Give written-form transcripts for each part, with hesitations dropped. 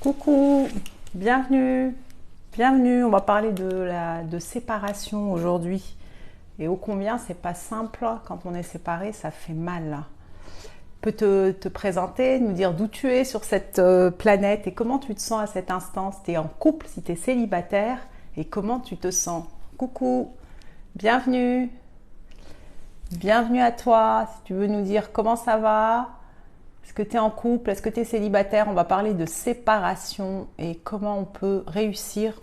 Coucou, bienvenue, bienvenue. On va parler de séparation aujourd'hui. Et ô combien c'est pas simple, quand on est séparé, ça fait mal. Peux te présenter, nous dire d'où tu es sur cette planète et comment tu te sens à cet instant, si tu es en couple, si tu es célibataire et comment tu te sens. Coucou, bienvenue, bienvenue à toi. Si tu veux nous dire comment ça va, est-ce que tu es en couple, est-ce que tu es célibataire, on va parler de séparation et comment on peut réussir,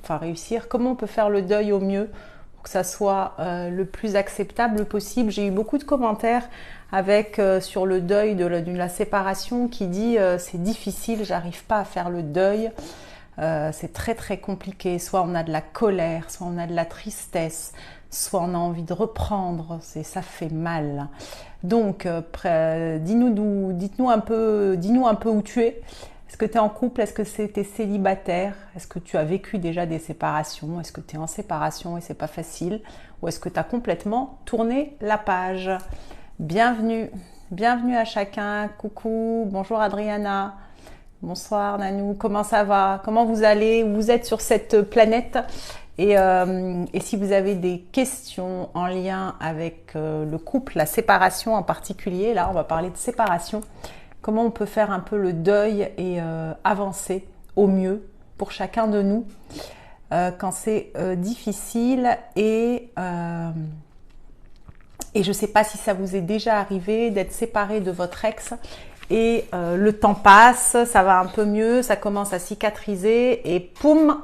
comment on peut faire le deuil au mieux pour que ça soit le plus acceptable possible. J'ai eu beaucoup de commentaires sur le deuil de la séparation qui dit c'est difficile, j'arrive pas à faire le deuil, c'est très très compliqué, soit on a de la colère, soit on a de la tristesse, soit on a envie de reprendre, ça fait mal. Donc, dis-nous un peu où tu es. Est-ce que tu es en couple? Est-ce que tu es célibataire? Est-ce que tu as vécu déjà des séparations? Est-ce que tu es en séparation et c'est pas facile? Ou est-ce que tu as complètement tourné la page? Bienvenue, bienvenue à chacun. Coucou, bonjour Adriana. Bonsoir Nanou, comment ça va? Comment vous allez? Vous êtes sur cette planète? Et si vous avez des questions en lien avec le couple, la séparation en particulier, là on va parler de séparation, comment on peut faire un peu le deuil et avancer au mieux pour chacun de nous quand c'est difficile et je ne sais pas si ça vous est déjà arrivé d'être séparé de votre ex et le temps passe, ça va un peu mieux, ça commence à cicatriser et poum,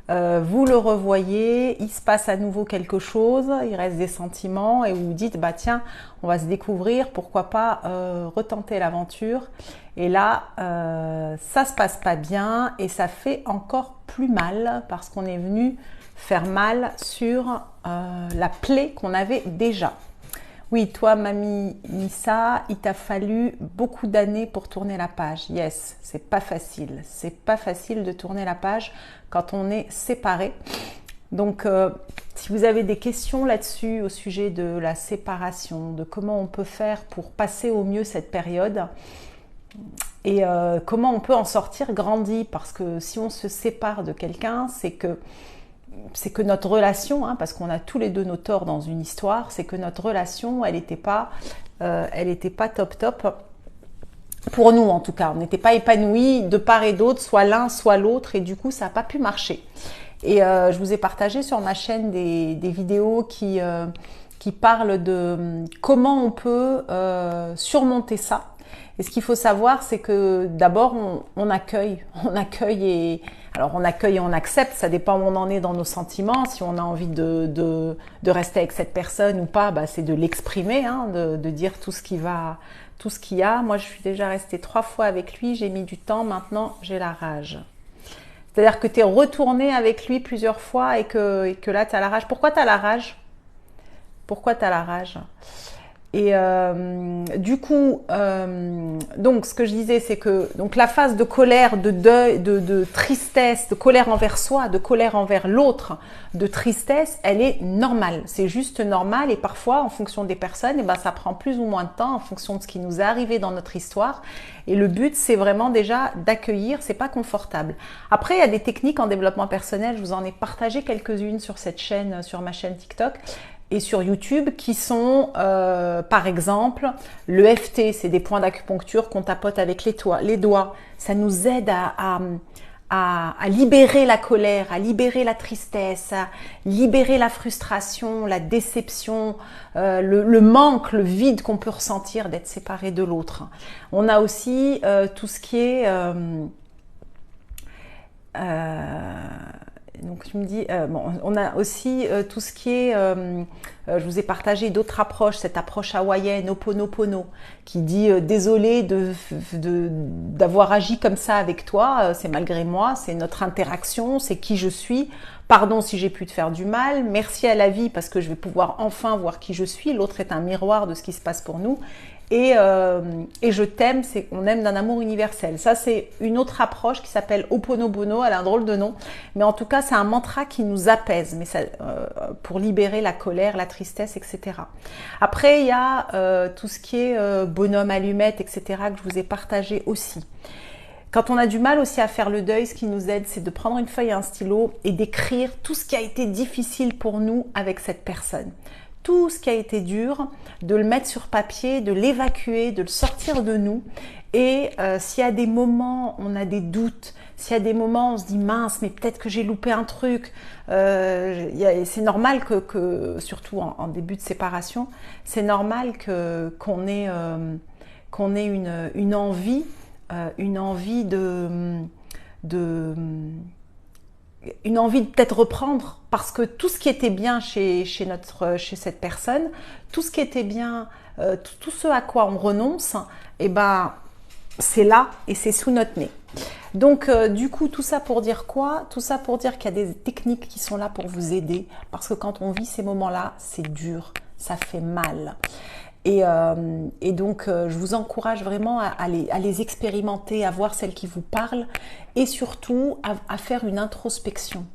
vous le revoyez, il se passe à nouveau quelque chose, il reste des sentiments et vous vous dites bah tiens, on va se découvrir, pourquoi pas retenter l'aventure. Et là, ça se passe pas bien et ça fait encore plus mal parce qu'on est venu faire mal sur la plaie qu'on avait déjà. Oui, toi, mamie Nissa, il t'a fallu beaucoup d'années pour tourner la page. Yes, c'est pas facile. C'est pas facile de tourner la page quand on est séparé. Donc, si vous avez des questions là-dessus au sujet de la séparation, de comment on peut faire pour passer au mieux cette période et comment on peut en sortir grandi, parce que si on se sépare de quelqu'un, c'est que notre relation, parce qu'on a tous les deux nos torts dans une histoire, c'est que notre relation, elle n'était pas top pour nous en tout cas. On n'était pas épanouis de part et d'autre, soit l'un, soit l'autre, et du coup, ça n'a pas pu marcher. Et je vous ai partagé sur ma chaîne des vidéos qui parlent de comment on peut surmonter ça. Et ce qu'il faut savoir, c'est que d'abord, on accueille et alors on accueille et on accepte, ça dépend où on en est dans nos sentiments. Si on a envie de rester avec cette personne ou pas, c'est de l'exprimer, de dire tout ce qu'il y a. Moi, je suis déjà restée 3 fois avec lui, j'ai mis du temps, maintenant j'ai la rage. C'est-à-dire que tu es retourné avec lui plusieurs fois et que là, tu as la rage. Pourquoi tu as la rage? Pourquoi tu as la rage? Et du coup, donc ce que je disais, c'est que donc la phase de colère, de deuil, de tristesse, de colère envers soi, de colère envers l'autre, de tristesse, elle est normale. C'est juste normal et parfois, en fonction des personnes, ça prend plus ou moins de temps en fonction de ce qui nous est arrivé dans notre histoire. Et le but, c'est vraiment déjà d'accueillir. C'est pas confortable. Après, il y a des techniques en développement personnel. Je vous en ai partagé quelques-unes sur cette chaîne, sur ma chaîne TikTok. Et sur YouTube qui sont, par exemple, le l'EFT, c'est des points d'acupuncture qu'on tapote avec les doigts. Ça nous aide à libérer la colère, à libérer la tristesse, à libérer la frustration, la déception, le manque, le vide qu'on peut ressentir d'être séparé de l'autre. On a aussi tout ce qui est... donc je me dis, on a aussi tout ce qui est, je vous ai partagé d'autres approches, cette approche hawaïenne, Ho'oponopono, qui dit désolé d'avoir agi comme ça avec toi, c'est malgré moi, c'est notre interaction, c'est qui je suis, pardon si j'ai pu te faire du mal, merci à la vie parce que je vais pouvoir enfin voir qui je suis, l'autre est un miroir de ce qui se passe pour nous. Et je t'aime, on aime d'un amour universel. Ça, c'est une autre approche qui s'appelle Ho'oponopono, elle a un drôle de nom. Mais en tout cas, c'est un mantra qui nous apaise, mais ça, pour libérer la colère, la tristesse, etc. Après, il y a tout ce qui est bonhomme, allumette, etc. que je vous ai partagé aussi. Quand on a du mal aussi à faire le deuil, ce qui nous aide, c'est de prendre une feuille et un stylo et d'écrire tout ce qui a été difficile pour nous avec cette personne. Tout ce qui a été dur, de le mettre sur papier, de l'évacuer, de le sortir de nous. Et s'il y a des moments, on a des doutes, s'il y a des moments, on se dit mince, mais peut-être que j'ai loupé un truc. C'est normal surtout en début de séparation, c'est normal qu'on ait une envie une envie de peut-être reprendre, parce que tout ce qui était bien chez cette personne, tout ce qui était bien, tout ce à quoi on renonce, eh ben, c'est là et c'est sous notre nez. Donc du coup, tout ça pour dire quoi? Tout ça pour dire qu'il y a des techniques qui sont là pour vous aider, parce que quand on vit ces moments-là, c'est dur, ça fait mal. Et donc, je vous encourage vraiment à les expérimenter, à voir celles qui vous parlent et surtout à faire une introspection.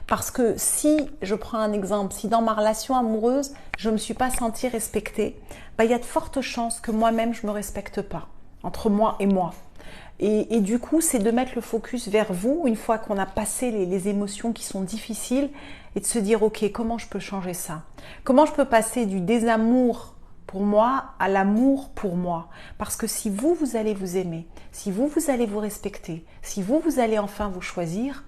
Parce que si, je prends un exemple, si dans ma relation amoureuse, je ne me suis pas sentie respectée, il y a de fortes chances que moi-même, je ne me respecte pas, entre moi et moi. Et du coup, c'est de mettre le focus vers vous, une fois qu'on a passé les émotions qui sont difficiles, et de se dire, ok, comment je peux changer ça? Comment je peux passer du désamour pour moi à l'amour pour moi? Parce que si vous allez vous aimer, si vous allez vous respecter, si vous allez enfin vous choisir,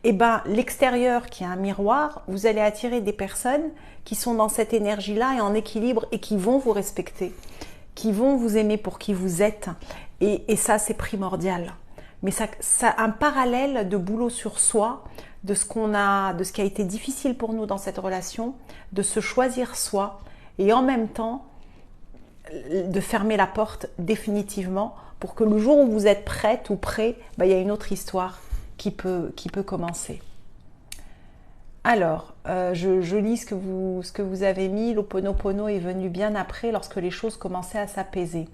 eh ben, l'extérieur qui est un miroir, vous allez attirer des personnes qui sont dans cette énergie-là et en équilibre et qui vont vous respecter, qui vont vous aimer pour qui vous êtes. Et ça, c'est primordial. Mais ça a un parallèle de boulot sur soi, de ce qui a été difficile pour nous dans cette relation, de se choisir soi et en même temps de fermer la porte définitivement pour que le jour où vous êtes prête ou prêt, il y a une autre histoire qui peut commencer. Alors, je lis ce que vous avez mis. L'Ho'oponopono est venu bien après, lorsque les choses commençaient à s'apaiser.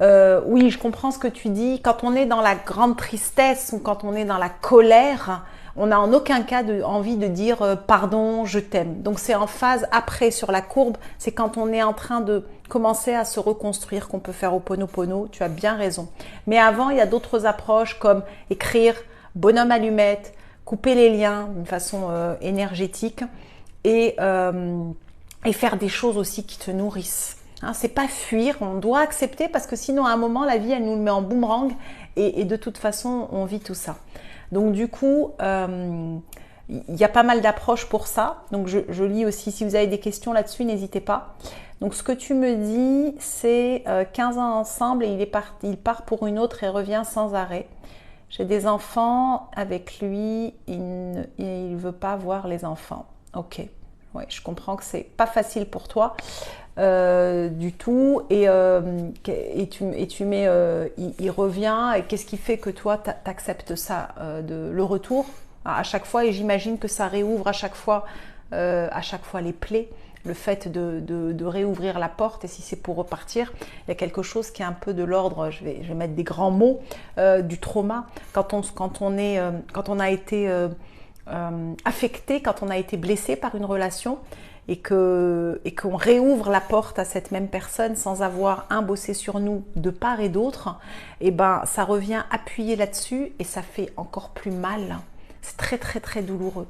Oui, je comprends ce que tu dis. Quand on est dans la grande tristesse ou quand on est dans la colère, on n'a en aucun cas envie de dire pardon, je t'aime. Donc c'est en phase après sur la courbe, c'est quand on est en train de commencer à se reconstruire qu'on peut faire Ho'oponopono. Tu as bien raison. Mais avant, il y a d'autres approches comme écrire, bonhomme allumette, couper les liens d'une façon énergétique et faire des choses aussi qui te nourrissent. Hein, c'est pas fuir, on doit accepter parce que sinon à un moment la vie elle nous le met en boomerang et de toute façon on vit tout ça. Donc du coup il y a pas mal d'approches pour ça. Donc je lis aussi, si vous avez des questions là-dessus, n'hésitez pas. Donc ce que tu me dis, c'est 15 ans ensemble et il part pour une autre et revient sans arrêt. J'ai des enfants avec lui, il ne veut pas voir les enfants. Ok, ouais, je comprends que c'est pas facile pour toi du tout. Et tu mets, il revient. Et qu'est-ce qui fait que toi, t'acceptes ça, le retour à chaque fois? Et j'imagine que ça réouvre à chaque fois les plaies. Le fait de réouvrir la porte, et si c'est pour repartir, il y a quelque chose qui est un peu de l'ordre, je vais mettre des grands mots, du trauma. Quand on a été affecté, quand on a été blessé par une relation et qu'on réouvre la porte à cette même personne sans avoir bossé sur nous de part et d'autre, et ben ça revient appuyer là-dessus et ça fait encore plus mal. C'est très très très douloureux.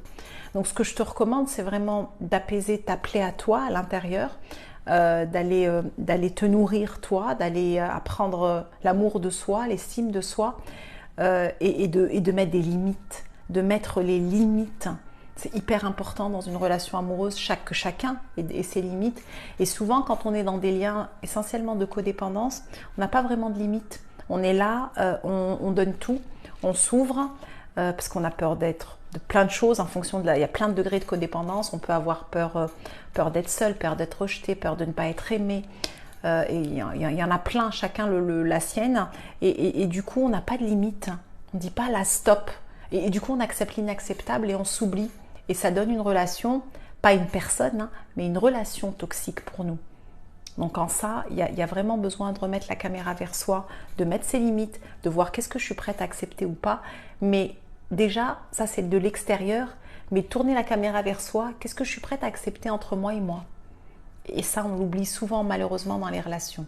Donc ce que je te recommande, c'est vraiment d'apaiser ta plaie à toi, à l'intérieur, d'aller te nourrir toi, d'aller apprendre l'amour de soi, l'estime de soi, et de mettre des limites, de mettre les limites. C'est hyper important dans une relation amoureuse, que chacun ait ses limites. Et souvent, quand on est dans des liens essentiellement de codépendance, on n'a pas vraiment de limites. On est là, on donne tout, on s'ouvre, parce qu'on a peur de plein de choses en fonction il y a plein de degrés de codépendance. On peut avoir peur d'être seul, peur d'être rejeté, peur de ne pas être aimé. Et il y en a plein, chacun la sienne. Et du coup, on n'a pas de limite. On ne dit pas là stop. Et du coup, on accepte l'inacceptable et on s'oublie. Et ça donne une relation, pas une personne, mais une relation toxique pour nous. Donc en ça, il y a vraiment besoin de remettre la caméra vers soi, de mettre ses limites, de voir qu'est-ce que je suis prête à accepter ou pas. Mais déjà, ça c'est de l'extérieur, mais tourner la caméra vers soi, qu'est-ce que je suis prête à accepter entre moi et moi? Et ça, on l'oublie souvent malheureusement dans les relations.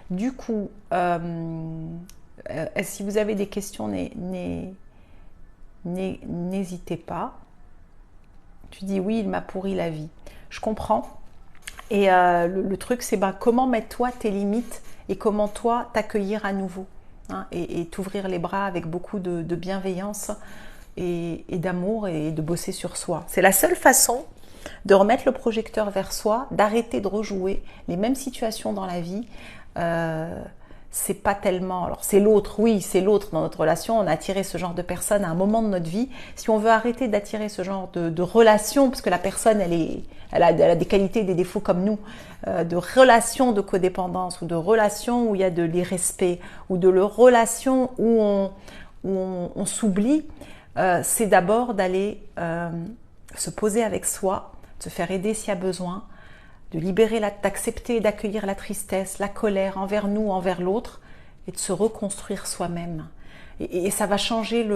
Du coup, Si vous avez des questions, n'hésitez pas. Tu dis oui, il m'a pourri la vie. Je comprends. Et le truc, c'est comment mettre toi tes limites et comment toi t'accueillir à nouveau, hein, et t'ouvrir les bras avec beaucoup de bienveillance et d'amour et de bosser sur soi. C'est la seule façon de remettre le projecteur vers soi, d'arrêter de rejouer les mêmes situations dans la vie. C'est pas tellement... Alors c'est l'autre, oui, c'est l'autre dans notre relation. On a attiré ce genre de personne à un moment de notre vie. Si on veut arrêter d'attirer ce genre de relation, parce que la personne, elle a des qualités et des défauts comme nous, de relations de codépendance ou de relations où il y a de l'irrespect ou de relations où on s'oublie, c'est d'abord d'aller se poser avec soi, de se faire aider s'il y a besoin, de libérer, d'accepter et d'accueillir la tristesse, la colère envers nous, envers l'autre, et de se reconstruire soi-même. Et ça va changer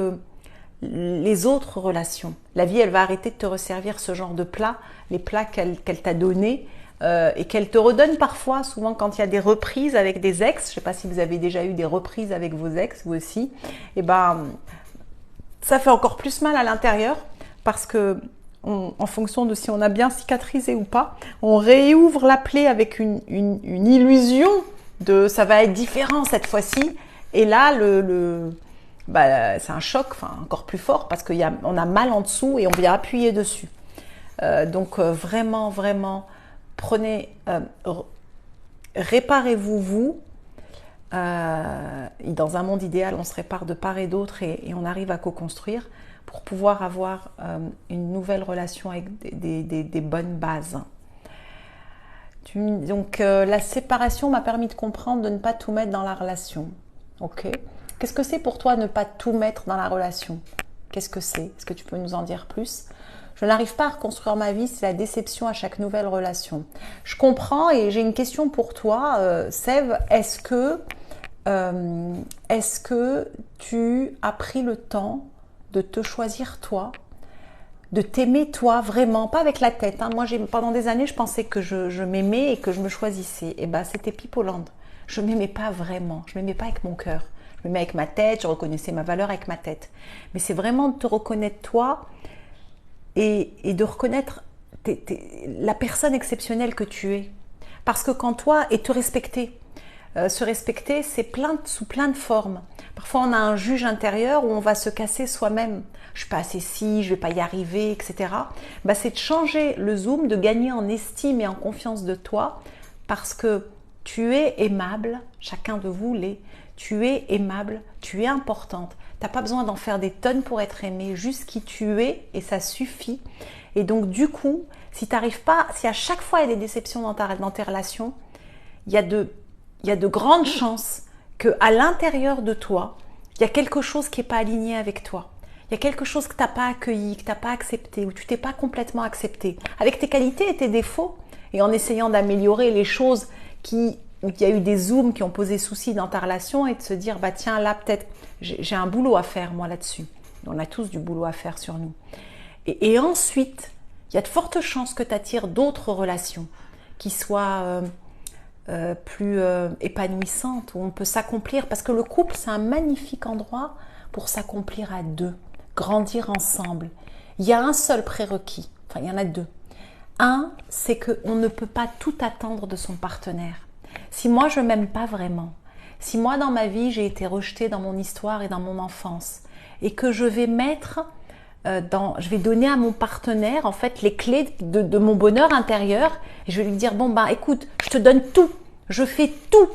les autres relations. La vie, elle va arrêter de te resservir ce genre de plats, les plats qu'elle t'a donnés, et qu'elle te redonne parfois, souvent quand il y a des reprises avec des ex. Je ne sais pas si vous avez déjà eu des reprises avec vos ex, vous aussi. Et ça fait encore plus mal à l'intérieur, parce que en fonction de si on a bien cicatrisé ou pas, on réouvre la plaie avec une illusion de ça va être différent cette fois-ci. Et là, c'est un choc, encore plus fort, parce qu'on a mal en dessous et on vient appuyer dessus. Donc vraiment, vraiment, réparez-vous. Dans un monde idéal, on se répare de part et d'autre et on arrive à co-construire pour pouvoir avoir une nouvelle relation avec des bonnes bases. Donc la séparation m'a permis de comprendre de ne pas tout mettre dans la relation. Ok. Qu'est-ce que c'est pour toi ne pas tout mettre dans la relation? Qu'est-ce que c'est? Est-ce que tu peux nous en dire plus? Je n'arrive pas à reconstruire ma vie, c'est la déception à chaque nouvelle relation. Je comprends et j'ai une question pour toi, Sève. Est-ce que tu as pris le temps de te choisir toi, de t'aimer toi vraiment, pas avec la tête, hein. Moi, pendant des années, je pensais que je m'aimais et que je me choisissais. Et c'était Pipoland. Je m'aimais pas vraiment, je m'aimais pas avec mon cœur. Je m'aimais avec ma tête, je reconnaissais ma valeur avec ma tête. Mais c'est vraiment de te reconnaître toi et de reconnaître la personne exceptionnelle que tu es. Parce que quand toi, et te respecter, se respecter, c'est sous plein de formes. Parfois, on a un juge intérieur où on va se casser soi-même. Je suis pas assez si, je vais pas y arriver, etc. C'est de changer le zoom, de gagner en estime et en confiance de toi, parce que tu es aimable, chacun de vous l'est. Tu es aimable, tu es importante. Tu n'as pas besoin d'en faire des tonnes pour être aimé, juste qui tu es et ça suffit. Et donc du coup, si t'arrives pas, si à chaque fois il y a des déceptions dans tes relations, il y a de grandes chances qu'à l'intérieur de toi, il y a quelque chose qui n'est pas aligné avec toi. Il y a quelque chose que tu n'as pas accueilli, que tu n'as pas accepté, ou tu t'es pas complètement accepté. Avec tes qualités et tes défauts, et en essayant d'améliorer les choses où il y a eu des zooms qui ont posé souci dans ta relation, et de se dire, tiens, là peut-être, j'ai un boulot à faire moi là-dessus. On a tous du boulot à faire sur nous. Et ensuite, il y a de fortes chances que tu attires d'autres relations qui soient plus épanouissantes, où on peut s'accomplir, parce que le couple, c'est un magnifique endroit pour s'accomplir à deux, grandir ensemble. Il y a un seul prérequis, il y en a deux. Un, c'est qu'on ne peut pas tout attendre de son partenaire. Si moi, je ne m'aime pas vraiment, si moi, dans ma vie, j'ai été rejetée dans mon histoire et dans mon enfance, et que je vais je vais donner à mon partenaire en fait les clés de mon bonheur intérieur, et je vais lui dire écoute, je te donne tout, je fais tout.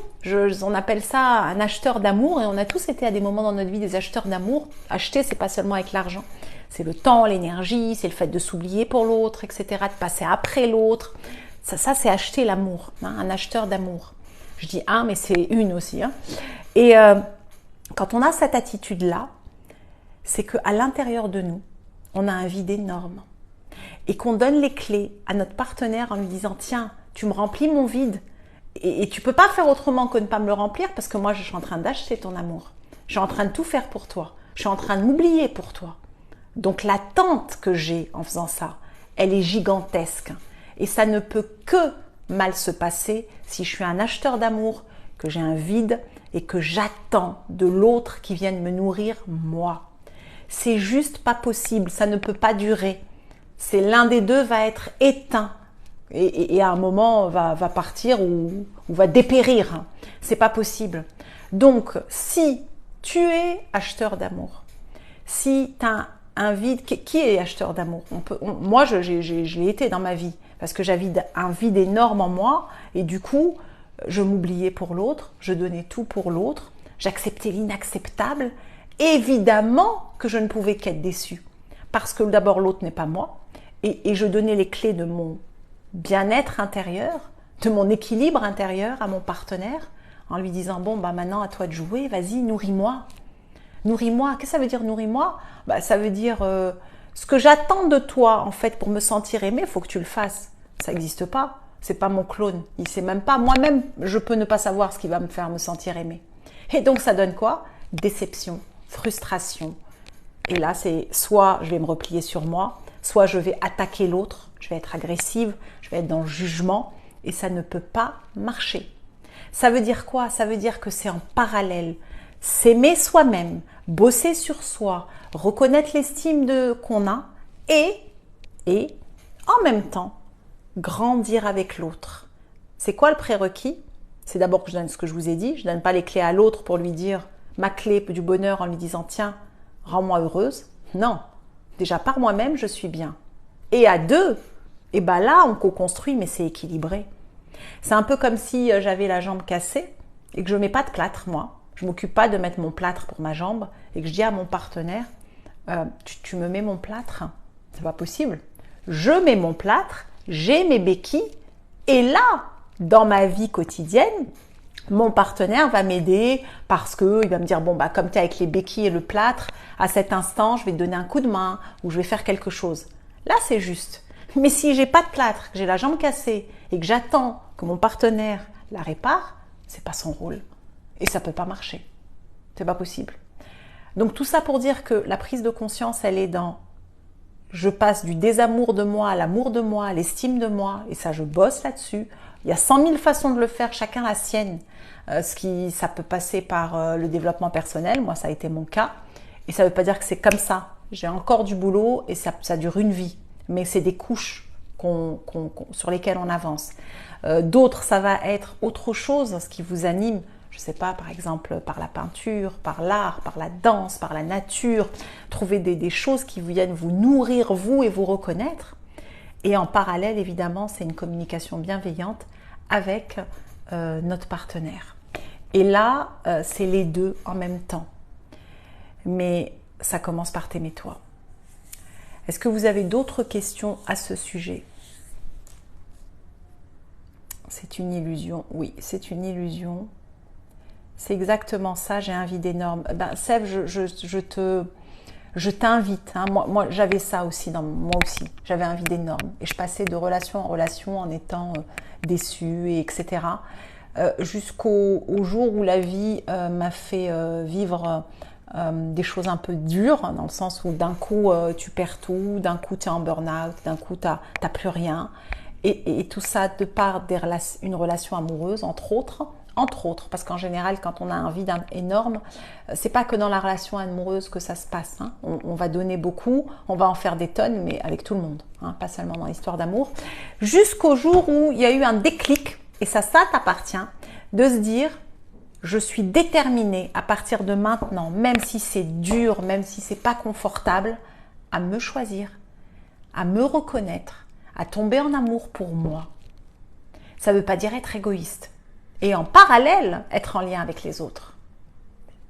On appelle ça un acheteur d'amour, et on a tous été à des moments dans notre vie des acheteurs d'amour. Acheter, c'est pas seulement avec l'argent, c'est le temps, l'énergie, c'est le fait de s'oublier pour l'autre, etc., de passer après l'autre. Ça c'est acheter l'amour, hein, un acheteur d'amour. Je dis un, mais c'est une aussi, hein. Et quand on a cette attitude-là, c'est qu'à l'intérieur de nous, on a un vide énorme, et qu'on donne les clés à notre partenaire en lui disant tiens, tu me remplis mon vide, et tu peux pas faire autrement que de ne pas me le remplir, parce que moi je suis en train d'acheter ton amour, je suis en train de tout faire pour toi, je suis en train de m'oublier pour toi. Donc l'attente que j'ai en faisant ça, elle est gigantesque, et ça ne peut que mal se passer si je suis un acheteur d'amour, que j'ai un vide et que j'attends de l'autre qui vienne me nourrir moi. C'est juste pas possible, ça ne peut pas durer. C'est l'un des deux va être éteint et à un moment va partir ou va dépérir. C'est pas possible. Donc, si tu es acheteur d'amour, si tu as un vide, qui est acheteur d'amour? Moi, je l'ai été dans ma vie parce que j'avais un vide énorme en moi et du coup, je m'oubliais pour l'autre, je donnais tout pour l'autre, j'acceptais l'inacceptable. Évidemment que je ne pouvais qu'être déçue parce que d'abord l'autre n'est pas moi et je donnais les clés de mon bien-être intérieur, de mon équilibre intérieur à mon partenaire en lui disant bon bah maintenant à toi de jouer, vas-y nourris-moi. Nourris-moi, qu'est-ce que ça veut dire nourris-moi? Bah, ça veut dire ce que j'attends de toi en fait pour me sentir aimée, il faut que tu le fasses. Ça n'existe pas, c'est pas mon clone, il sait même pas, moi-même je peux ne pas savoir ce qui va me faire me sentir aimée. Et donc ça donne quoi? Déception, frustration. Et là c'est soit je vais me replier sur moi, soit je vais attaquer l'autre, je vais être agressive, je vais être dans le jugement et ça ne peut pas marcher. Ça veut dire quoi? Ça veut dire que c'est en parallèle. S'aimer soi-même, bosser sur soi, reconnaître l'estime qu'on a et en même temps grandir avec l'autre. C'est quoi le prérequis? C'est d'abord que je donne ce que je vous ai dit, je ne donne pas les clés à l'autre pour lui dire ma clé du bonheur en lui disant tiens, rends-moi heureuse. Non, déjà par moi-même je suis bien. Et à deux, et ben là on co-construit mais c'est équilibré. C'est un peu comme si j'avais la jambe cassée et que je ne mets pas de plâtre moi. Je ne m'occupe pas de mettre mon plâtre pour ma jambe et que je dis à mon partenaire, tu me mets mon plâtre? C'est pas possible. Je mets mon plâtre, j'ai mes béquilles et là, dans ma vie quotidienne, mon partenaire va m'aider parce qu'il va me dire, bon, bah, comme tu es avec les béquilles et le plâtre, à cet instant, je vais te donner un coup de main ou je vais faire quelque chose. Là, c'est juste. Mais si j'ai pas de plâtre, que j'ai la jambe cassée et que j'attends que mon partenaire la répare, c'est pas son rôle. Et ça peut pas marcher. C'est pas possible. Donc tout ça pour dire que la prise de conscience, elle est dans je passe du désamour de moi à l'amour de moi, à l'estime de moi, et ça je bosse là-dessus. Il y a 100 000 façons de le faire, chacun la sienne. Ça peut passer par le développement personnel, moi ça a été mon cas, et ça veut pas dire que c'est comme ça. J'ai encore du boulot et ça dure une vie, mais c'est des couches sur lesquelles on avance. D'autres, ça va être autre chose, ce qui vous anime. Je ne sais pas, par exemple, par la peinture, par l'art, par la danse, par la nature. Trouver des choses qui viennent vous nourrir, vous, et vous reconnaître. Et en parallèle, évidemment, c'est une communication bienveillante avec notre partenaire. Et là, c'est les deux en même temps. Mais ça commence par t'aimer toi. Est-ce que vous avez d'autres questions à ce sujet? C'est une illusion. Oui, c'est une illusion. C'est exactement ça, j'ai un vide énorme. Ben, Sève, je t'invite. Hein. Moi j'avais ça aussi, moi aussi. J'avais un vide énorme. Et je passais de relation en relation en étant déçue, etc. Jusqu'au jour où la vie m'a fait vivre des choses un peu dures, dans le sens où d'un coup tu perds tout, d'un coup tu es en burn-out, d'un coup tu n'as plus rien. Et tout ça de par une relation amoureuse, entre autres, parce qu'en général, quand on a un vide énorme, c'est pas que dans la relation amoureuse que ça se passe. Hein. On va donner beaucoup, on va en faire des tonnes, mais avec tout le monde, hein, pas seulement dans l'histoire d'amour. Jusqu'au jour où il y a eu un déclic, et ça t'appartient, de se dire, je suis déterminée à partir de maintenant, même si c'est dur, même si c'est pas confortable, à me choisir, à me reconnaître, à tomber en amour pour moi. Ça ne veut pas dire être égoïste. Et en parallèle, être en lien avec les autres.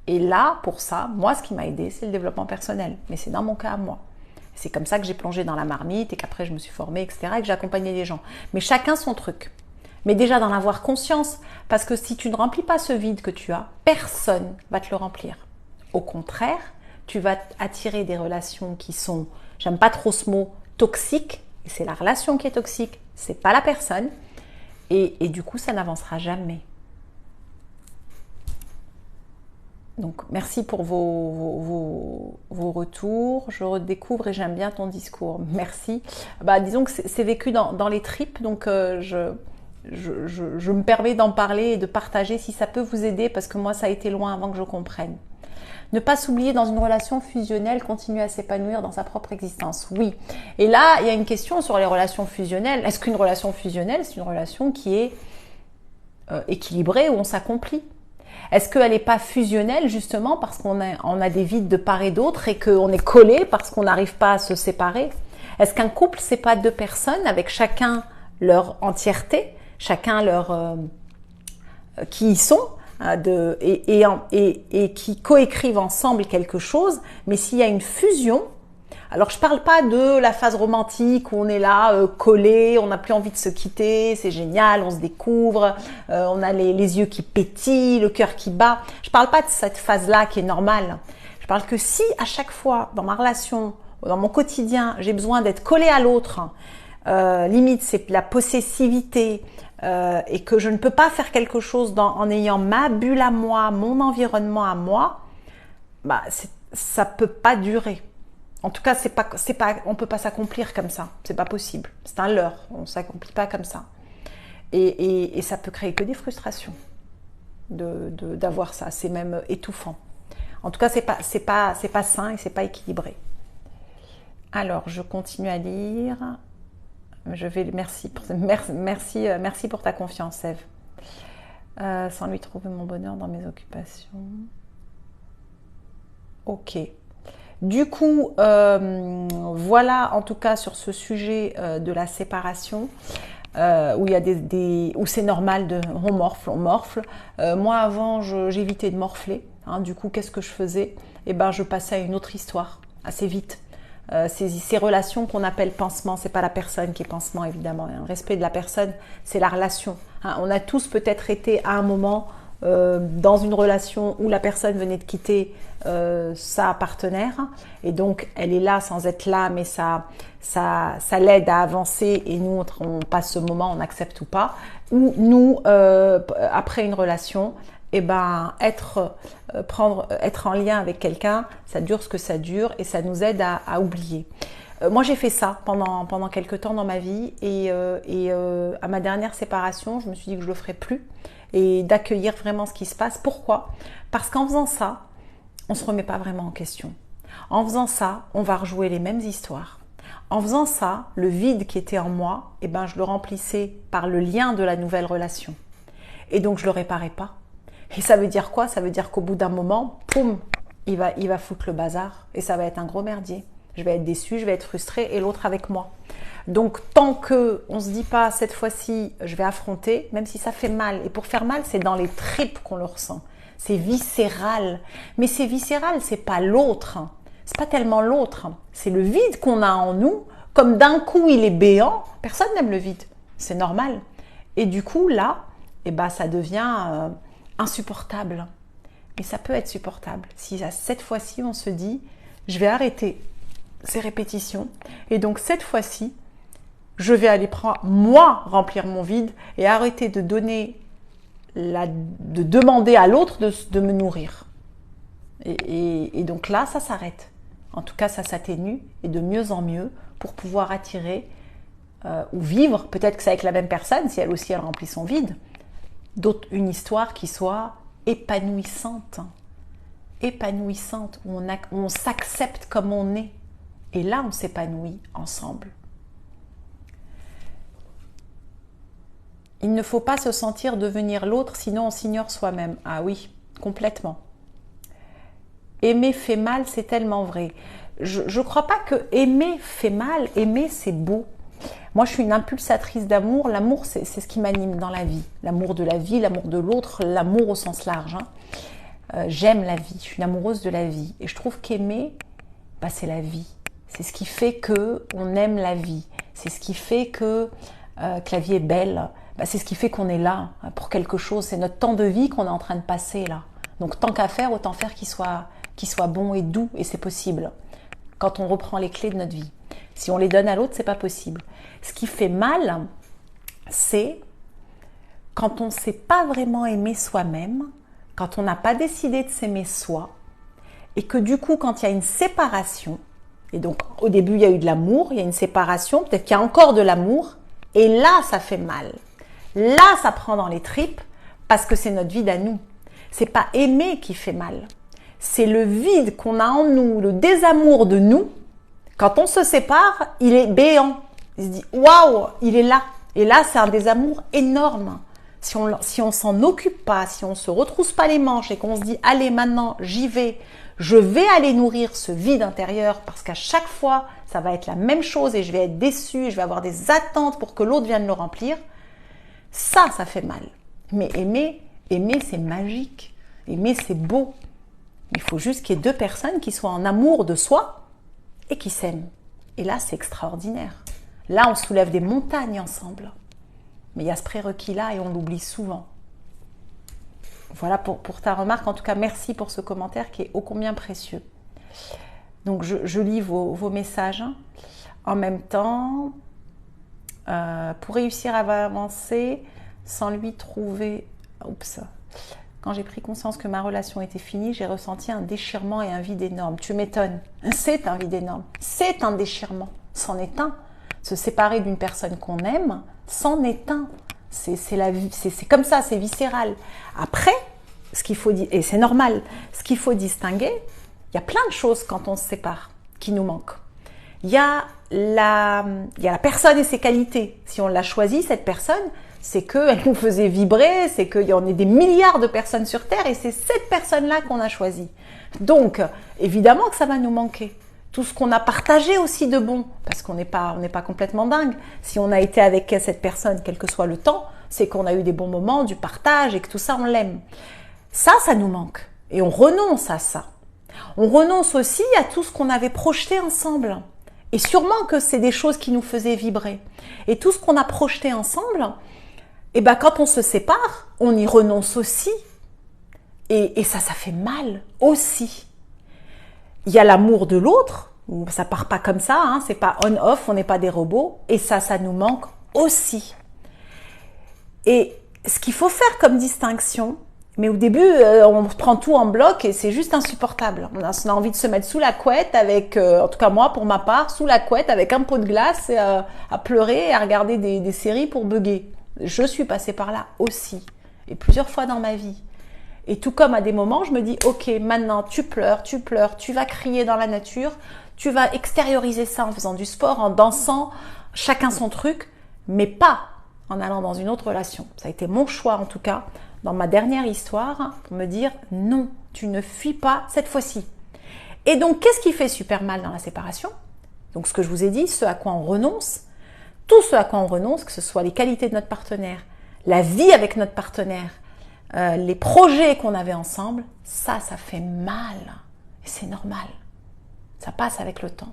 Et là, pour ça, moi, ce qui m'a aidé, c'est le développement personnel. Mais c'est dans mon cas à moi. C'est comme ça que j'ai plongé dans la marmite et qu'après, je me suis formée, etc. et que j'ai accompagné les gens. Mais chacun son truc. Mais déjà d'en avoir conscience. Parce que si tu ne remplis pas ce vide que tu as, personne va te le remplir. Au contraire, tu vas attirer des relations qui sont, j'aime pas trop ce mot, toxiques. Et c'est la relation qui est toxique, c'est pas la personne. Et du coup, ça n'avancera jamais. Donc, merci pour vos retours. Je redécouvre et j'aime bien ton discours. Merci. Bah, disons que c'est vécu dans les tripes, donc je me permets d'en parler et de partager si ça peut vous aider, parce que moi, ça a été loin avant que je comprenne. Ne pas s'oublier dans une relation fusionnelle, continuer à s'épanouir dans sa propre existence. Oui. Et là, il y a une question sur les relations fusionnelles. Est-ce qu'une relation fusionnelle, c'est une relation qui est équilibrée, où on s'accomplit? Est-ce qu'elle n'est pas fusionnelle justement parce qu'on a des vides de part et d'autre et qu'on est collé parce qu'on n'arrive pas à se séparer? Est-ce qu'un couple, c'est pas deux personnes avec chacun leur entièreté, chacun leur qui y sont et qui coécrivent ensemble quelque chose? Mais s'il y a une fusion, alors je parle pas de la phase romantique où on est là collé, on n'a plus envie de se quitter, c'est génial, on se découvre, on a les yeux qui pétillent, le cœur qui bat. Je parle pas de cette phase-là qui est normale. Je parle que si à chaque fois dans ma relation, dans mon quotidien, j'ai besoin d'être collé à l'autre, limite c'est la possessivité, et que je ne peux pas faire quelque chose en ayant ma bulle à moi, mon environnement à moi, bah ça peut pas durer. En tout cas, on peut pas s'accomplir comme ça. C'est pas possible. C'est un leurre. On s'accomplit pas comme ça. Et ça peut créer que des frustrations d'avoir ça. C'est même étouffant. En tout cas, c'est pas sain et c'est pas équilibré. Alors, je continue à lire. Merci pour ta confiance, Ève. Sans lui trouver mon bonheur dans mes occupations. Ok. Du coup, voilà en tout cas sur ce sujet de la séparation, où il y a où c'est normal on morfle. Moi avant, j'évitais de morfler. Hein, du coup, qu'est-ce que je faisais? Eh ben, je passais à une autre histoire assez vite. Ces relations qu'on appelle pansement, c'est pas la personne qui est pansement évidemment. Le respect de la personne, c'est la relation. Hein, on a tous peut-être été à un moment dans une relation où la personne venait de quitter sa partenaire et donc elle est là sans être là, mais ça l'aide à avancer et nous on passe ce moment, on accepte ou pas. Ou nous après une relation, et ben être en lien avec quelqu'un, ça dure ce que ça dure et ça nous aide à oublier. Moi j'ai fait ça pendant quelques temps dans ma vie et à ma dernière séparation, je me suis dit que je le ferais plus et d'accueillir vraiment ce qui se passe. Pourquoi? Parce qu'en faisant ça, on se remet pas vraiment en question. En faisant ça, on va rejouer les mêmes histoires. En faisant ça, le vide qui était en moi, eh ben, je le remplissais par le lien de la nouvelle relation. Et donc, je le réparais pas. Et ça veut dire quoi? Ça veut dire qu'au bout d'un moment, poum, il va foutre le bazar et ça va être un gros merdier. Je vais être déçue, je vais être frustrée et l'autre avec moi. Donc, tant que on se dit pas cette fois-ci, je vais affronter, même si ça fait mal. Et pour faire mal, c'est dans les tripes qu'on le ressent. C'est viscéral. Mais c'est viscéral, c'est pas l'autre. C'est pas tellement l'autre. C'est le vide qu'on a en nous. Comme d'un coup, il est béant. Personne n'aime le vide. C'est normal. Et du coup, là, eh ben, ça devient insupportable. Mais ça peut être supportable. Si cette fois-ci, on se dit, je vais arrêter ces répétitions. Et donc, cette fois-ci, je vais aller moi remplir mon vide et arrêter de demander à l'autre de me nourrir. Et donc là, ça s'arrête. En tout cas, ça s'atténue et de mieux en mieux pour pouvoir attirer ou vivre, peut-être que c'est avec la même personne, si elle aussi elle remplit son vide, une histoire qui soit épanouissante. Épanouissante, où on s'accepte comme on est. Et là, on s'épanouit ensemble. Il ne faut pas se sentir devenir l'autre, sinon on s'ignore soi-même. Ah oui, complètement. Aimer fait mal, c'est tellement vrai. Je ne crois pas que aimer fait mal. Aimer, c'est beau. Moi, je suis une impulsatrice d'amour. L'amour, c'est ce qui m'anime dans la vie. L'amour de la vie, l'amour de l'autre, l'amour au sens large. Hein. J'aime la vie, je suis une amoureuse de la vie. Et je trouve qu'aimer, bah, c'est la vie. C'est ce qui fait qu'on aime la vie. C'est ce qui fait que la vie est belle. Bah, c'est ce qui fait qu'on est là pour quelque chose. C'est notre temps de vie qu'on est en train de passer là. Donc tant qu'à faire, autant faire qu'il soit bon et doux. Et c'est possible quand on reprend les clés de notre vie. Si on les donne à l'autre, c'est pas possible. Ce qui fait mal, c'est quand on ne sait pas vraiment aimer soi-même, quand on n'a pas décidé de s'aimer soi, et que du coup, quand il y a une séparation, et donc au début il y a eu de l'amour, il y a une séparation, peut-être qu'il y a encore de l'amour, et là ça fait mal. Là, ça prend dans les tripes parce que c'est notre vide à nous. C'est pas aimer qui fait mal. C'est le vide qu'on a en nous, le désamour de nous. Quand on se sépare, il est béant. Il se dit « Waouh, il est là ». Et là, c'est un désamour énorme. Si on s'en occupe pas, si on se retrousse pas les manches et qu'on se dit « Allez, maintenant, j'y vais ». Je vais aller nourrir ce vide intérieur parce qu'à chaque fois, ça va être la même chose et je vais être déçue et je vais avoir des attentes pour que l'autre vienne le remplir. Ça fait mal. Mais aimer, c'est magique. Aimer, c'est beau. Il faut juste qu'il y ait deux personnes qui soient en amour de soi et qui s'aiment. Et là, c'est extraordinaire. Là, on soulève des montagnes ensemble. Mais il y a ce prérequis-là et on l'oublie souvent. Voilà pour ta remarque. En tout cas, merci pour ce commentaire qui est ô combien précieux. Donc, je lis vos messages. En même temps, pour réussir à avancer sans lui trouver... Oups. Quand j'ai pris conscience que ma relation était finie, j'ai ressenti un déchirement et un vide énorme. Tu m'étonnes. C'est un vide énorme. C'est un déchirement. C'en est un. Se séparer d'une personne qu'on aime, c'en est un. C'est comme ça, c'est viscéral. Après, ce qu'il faut dire, et c'est normal, ce qu'il faut distinguer, il y a plein de choses quand on se sépare qui nous manquent. Il y a la personne et ses qualités. Si on l'a choisie, cette personne, c'est qu'elle nous faisait vibrer, c'est qu'il y en a des milliards de personnes sur Terre et c'est cette personne-là qu'on a choisie. Donc, évidemment que ça va nous manquer. Tout ce qu'on a partagé aussi de bon, parce qu'on n'est pas complètement dingue. Si on a été avec cette personne, quel que soit le temps, c'est qu'on a eu des bons moments, du partage et que tout ça, on l'aime. Ça nous manque. Et on renonce à ça. On renonce aussi à tout ce qu'on avait projeté ensemble. Et sûrement que c'est des choses qui nous faisaient vibrer. Et tout ce qu'on a projeté ensemble, et ben quand on se sépare, on y renonce aussi. Et ça fait mal aussi. Il y a l'amour de l'autre, ça part pas comme ça, hein, c'est pas on-off, on n'est pas des robots, et ça nous manque aussi. Et ce qu'il faut faire comme distinction, mais au début, on prend tout en bloc et c'est juste insupportable. On a envie de se mettre sous la couette avec, en tout cas moi pour ma part, sous la couette avec un pot de glace et à pleurer et à regarder des séries pour bugger. Je suis passée par là aussi, et plusieurs fois dans ma vie. Et tout comme à des moments, je me dis, ok, maintenant tu pleures, tu vas crier dans la nature, tu vas extérioriser ça en faisant du sport, en dansant, chacun son truc, mais pas en allant dans une autre relation. Ça a été mon choix en tout cas, dans ma dernière histoire, pour me dire, non, tu ne fuis pas cette fois-ci. Et donc, qu'est-ce qui fait super mal dans la séparation? Donc, ce que je vous ai dit, ce à quoi on renonce, tout ce à quoi on renonce, que ce soit les qualités de notre partenaire, la vie avec notre partenaire, les projets qu'on avait ensemble, ça fait mal. Et c'est normal. Ça passe avec le temps.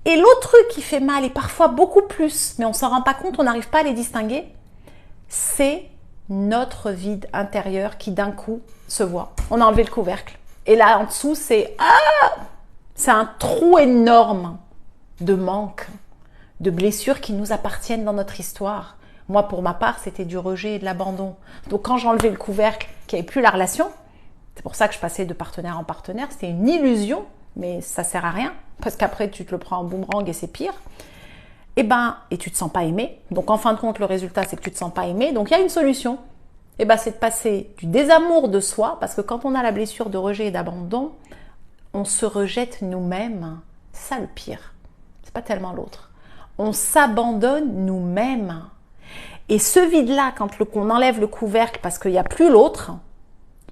Et l'autre truc qui fait mal, et parfois beaucoup plus, mais on ne s'en rend pas compte, on n'arrive pas à les distinguer, c'est notre vide intérieur qui d'un coup se voit. On a enlevé le couvercle. Et là, en dessous, c'est un trou énorme de manque, de blessures qui nous appartiennent dans notre histoire. Moi, pour ma part, c'était du rejet et de l'abandon. Donc, quand j'ai enlevé le couvercle, qu'il n'y avait plus la relation, c'est pour ça que je passais de partenaire en partenaire, c'était une illusion, mais ça sert à rien, parce qu'après, tu te le prends en boomerang et c'est pire. Et tu te sens pas aimé. Donc, en fin de compte, le résultat, c'est que tu te sens pas aimé. Donc, il y a une solution. C'est de passer du désamour de soi, parce que quand on a la blessure de rejet et d'abandon, on se rejette nous-mêmes. C'est ça le pire. C'est pas tellement l'autre. On s'abandonne nous-mêmes. Et ce vide-là, quand on enlève le couvercle parce qu'il n'y a plus l'autre,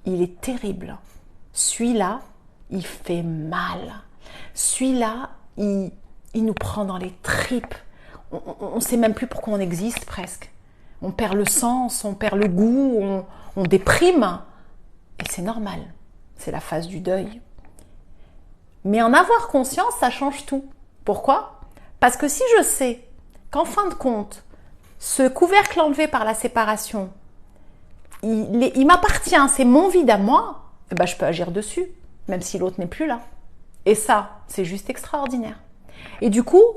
il est terrible. Celui-là, il fait mal. Celui-là, il nous prend dans les tripes. On ne sait même plus pourquoi on existe presque. On perd le sens, on perd le goût, on déprime. Et c'est normal. C'est la phase du deuil. Mais en avoir conscience, ça change tout. Pourquoi? Parce que si je sais qu'en fin de compte, ce couvercle enlevé par la séparation, il m'appartient, c'est mon vide à moi, je peux agir dessus, même si l'autre n'est plus là. Et ça, c'est juste extraordinaire. Et du coup,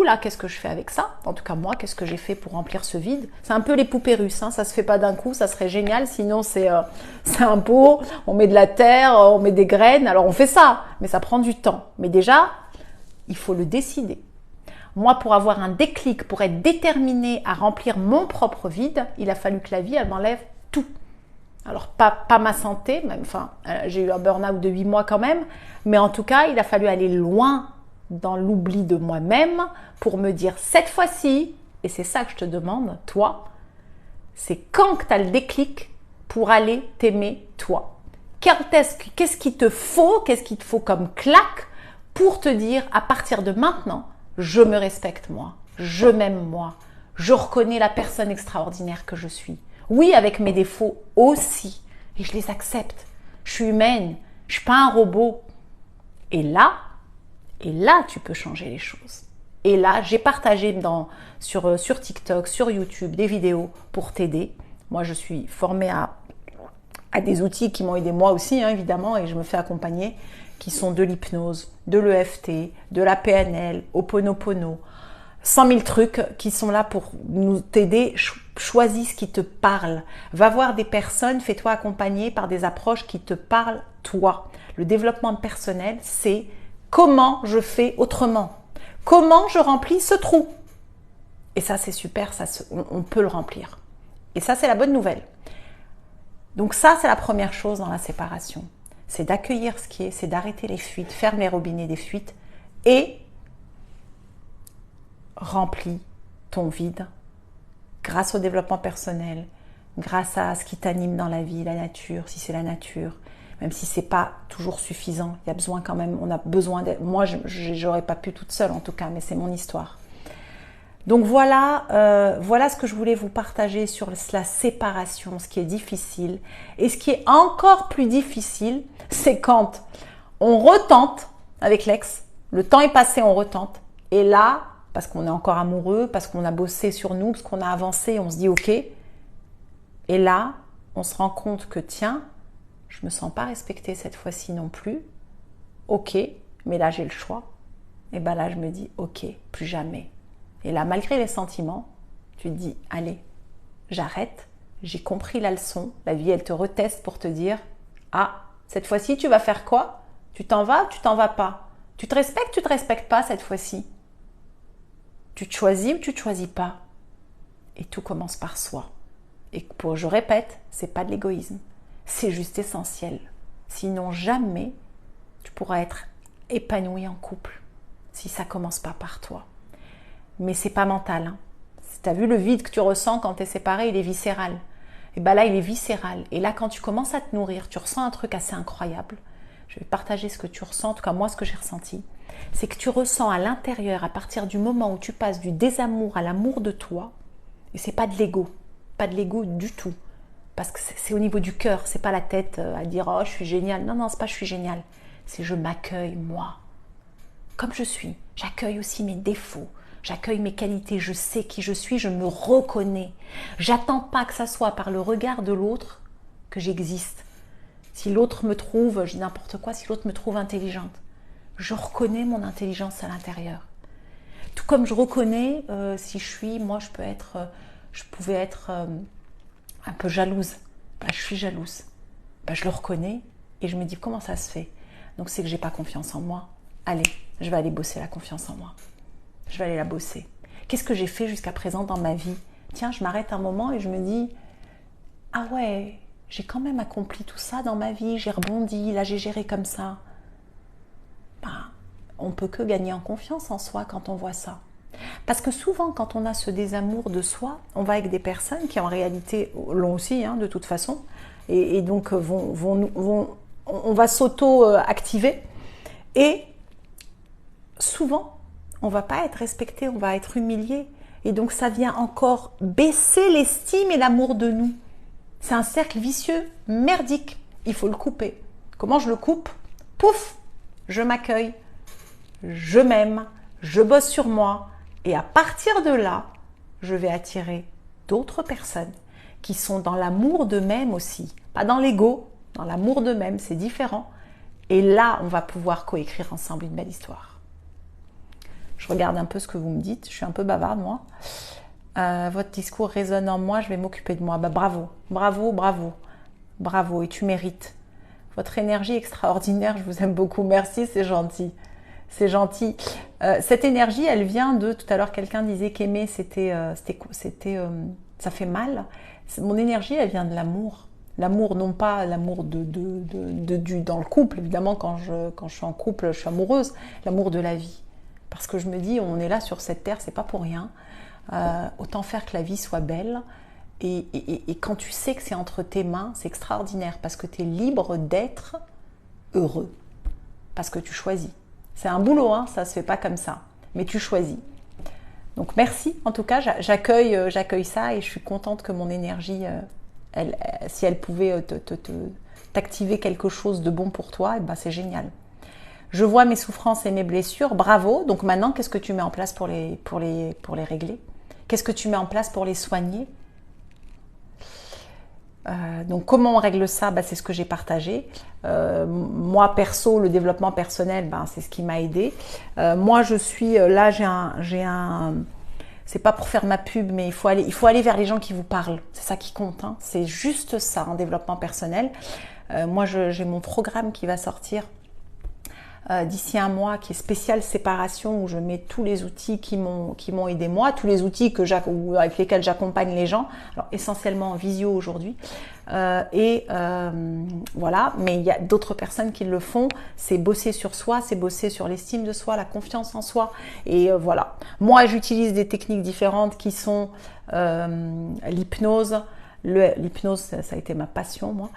là, qu'est-ce que je fais avec ça? En tout cas, moi, qu'est-ce que j'ai fait pour remplir ce vide? C'est un peu les poupées russes, hein, ça se fait pas d'un coup, ça serait génial, sinon c'est un pot, on met de la terre, on met des graines, alors on fait ça, mais ça prend du temps. Mais déjà, il faut le décider. Moi, pour avoir un déclic, pour être déterminée à remplir mon propre vide, il a fallu que la vie, elle m'enlève tout. Alors, pas ma santé, même, enfin, j'ai eu un burn-out de 8 mois quand même, mais en tout cas, il a fallu aller loin dans l'oubli de moi-même pour me dire cette fois-ci, et c'est ça que je te demande, toi, c'est quand que tu as le déclic pour aller t'aimer toi. Qu'est-ce qu'il te faut comme claque pour te dire à partir de maintenant, je me respecte moi, je m'aime moi, je reconnais la personne extraordinaire que je suis. Oui, avec mes défauts aussi, et je les accepte. Je suis humaine, je suis pas un robot. Et là, tu peux changer les choses. Et là, j'ai partagé sur TikTok, sur YouTube, des vidéos pour t'aider. Moi, je suis formée à des outils qui m'ont aidé moi aussi, hein, évidemment, et je me fais accompagner, qui sont de l'hypnose, de l'EFT, de la PNL, Ho'oponopono, 100 000 trucs qui sont là pour nous t'aider. Choisis ce qui te parle. Va voir des personnes, fais-toi accompagner par des approches qui te parlent toi. Le développement personnel, c'est comment je fais autrement. Comment je remplis ce trou. Et ça, c'est super, on peut le remplir. Et ça, c'est la bonne nouvelle. Donc ça, c'est la première chose dans la séparation. C'est d'accueillir ce qui est, c'est d'arrêter les fuites, ferme les robinets des fuites et remplis ton vide grâce au développement personnel, grâce à ce qui t'anime dans la vie, la nature, si c'est la nature, même si c'est pas toujours suffisant, il y a besoin quand même, on a besoin d'être. Moi, j'aurais pas pu toute seule en tout cas, mais c'est mon histoire. Donc voilà ce que je voulais vous partager sur la séparation, ce qui est difficile. Et ce qui est encore plus difficile, c'est quand on retente avec l'ex, le temps est passé, on retente. Et là, parce qu'on est encore amoureux, parce qu'on a bossé sur nous, parce qu'on a avancé, on se dit ok. Et là, on se rend compte que tiens, je me sens pas respectée cette fois-ci non plus. Ok, mais là j'ai le choix. Et ben là je me dis ok, plus jamais. Et là, malgré les sentiments, tu te dis allez, j'arrête, j'ai compris la leçon. La vie, elle te reteste pour te dire ah, cette fois-ci tu vas faire quoi? Tu t'en vas ou tu t'en vas pas? Tu te respectes ou tu te respectes pas cette fois-ci? Tu te choisis ou tu te choisis pas? Et tout commence par soi. Et je répète, c'est pas de l'égoïsme, c'est juste essentiel. Sinon jamais tu pourras être épanoui en couple si ça commence pas par toi. Mais c'est pas mental. Hein. Tu as vu le vide que tu ressens quand tu es séparé, il est viscéral. Et bien là, il est viscéral. Et là, quand tu commences à te nourrir, tu ressens un truc assez incroyable. Je vais partager ce que tu ressens, en tout cas moi ce que j'ai ressenti. C'est que tu ressens à l'intérieur, à partir du moment où tu passes du désamour à l'amour de toi, et c'est pas de l'ego, pas de l'ego du tout. Parce que c'est au niveau du cœur, c'est pas la tête à dire oh je suis génial. Non, c'est pas je suis génial. C'est je m'accueille moi. Comme je suis. J'accueille aussi mes défauts. J'accueille mes qualités, je sais qui je suis, je me reconnais. J'attends pas que ça soit par le regard de l'autre que j'existe. Si l'autre me trouve, je dis n'importe quoi, si l'autre me trouve intelligente, je reconnais mon intelligence à l'intérieur. Tout comme je reconnais si je pouvais être un peu jalouse. Ben, je suis jalouse. Ben, je le reconnais et je me dis comment ça se fait. Donc c'est que j'ai pas confiance en moi. Allez, je vais aller bosser la confiance en moi. Je vais aller la bosser. Qu'est-ce que j'ai fait jusqu'à présent dans ma vie? Tiens, je m'arrête un moment et je me dis ah ouais, j'ai quand même accompli tout ça dans ma vie, j'ai rebondi, là j'ai géré comme ça. Ben, on peut que gagner en confiance en soi quand on voit ça. Parce que souvent, quand on a ce désamour de soi, on va avec des personnes qui en réalité l'ont aussi, hein, de toute façon, et donc on va s'auto-activer. Et souvent, on ne va pas être respecté, on va être humilié. Et donc, ça vient encore baisser l'estime et l'amour de nous. C'est un cercle vicieux, merdique. Il faut le couper. Comment je le coupe? Pouf, je m'accueille, je m'aime, je bosse sur moi. Et à partir de là, je vais attirer d'autres personnes qui sont dans l'amour d'eux-mêmes aussi. Pas dans l'ego, dans l'amour d'eux-mêmes, c'est différent. Et là, on va pouvoir coécrire ensemble une belle histoire. Je regarde un peu ce que vous me dites. Je suis un peu bavarde, moi. Votre discours résonne en moi. Je vais m'occuper de moi. Bah, bravo, bravo, bravo. Bravo. Et tu mérites. Votre énergie extraordinaire. Je vous aime beaucoup. Merci, c'est gentil. C'est gentil. Cette énergie, elle vient de, tout à l'heure, quelqu'un disait qu'aimer, ça fait mal. Mon énergie, elle vient de l'amour. L'amour, non pas l'amour dans le couple. Évidemment, quand je suis en couple, je suis amoureuse. L'amour de la vie. Parce que je me dis, on est là sur cette terre, c'est pas pour rien. Autant faire que la vie soit belle. Et quand tu sais que c'est entre tes mains, c'est extraordinaire. Parce que tu es libre d'être heureux. Parce que tu choisis. C'est un boulot, hein, ça se fait pas comme ça. Mais tu choisis. Donc merci, en tout cas, j'accueille ça et je suis contente que mon énergie, si elle pouvait t'activer quelque chose de bon pour toi, ben c'est génial. Je vois mes souffrances et mes blessures, bravo. Donc maintenant, qu'est-ce que tu mets en place pour les régler? Qu'est-ce que tu mets en place pour les soigner? Donc comment on règle ça? C'est ce que j'ai partagé. Moi perso, le développement personnel, c'est ce qui m'a aidé. Moi je suis là, c'est pas pour faire ma pub, mais il faut aller vers les gens qui vous parlent. C'est ça qui compte, hein. C'est juste ça en développement personnel. Moi j'ai mon programme qui va sortir d'ici un mois, qui est spécial séparation, où je mets tous les outils qui m'ont aidé moi, tous les outils avec lesquels j'accompagne les gens, alors essentiellement en visio aujourd'hui, voilà, mais il y a d'autres personnes qui le font, c'est bosser sur soi, c'est bosser sur l'estime de soi, la confiance en soi, et voilà. Moi j'utilise des techniques différentes qui sont l'hypnose. L'hypnose, ça a été ma passion, moi.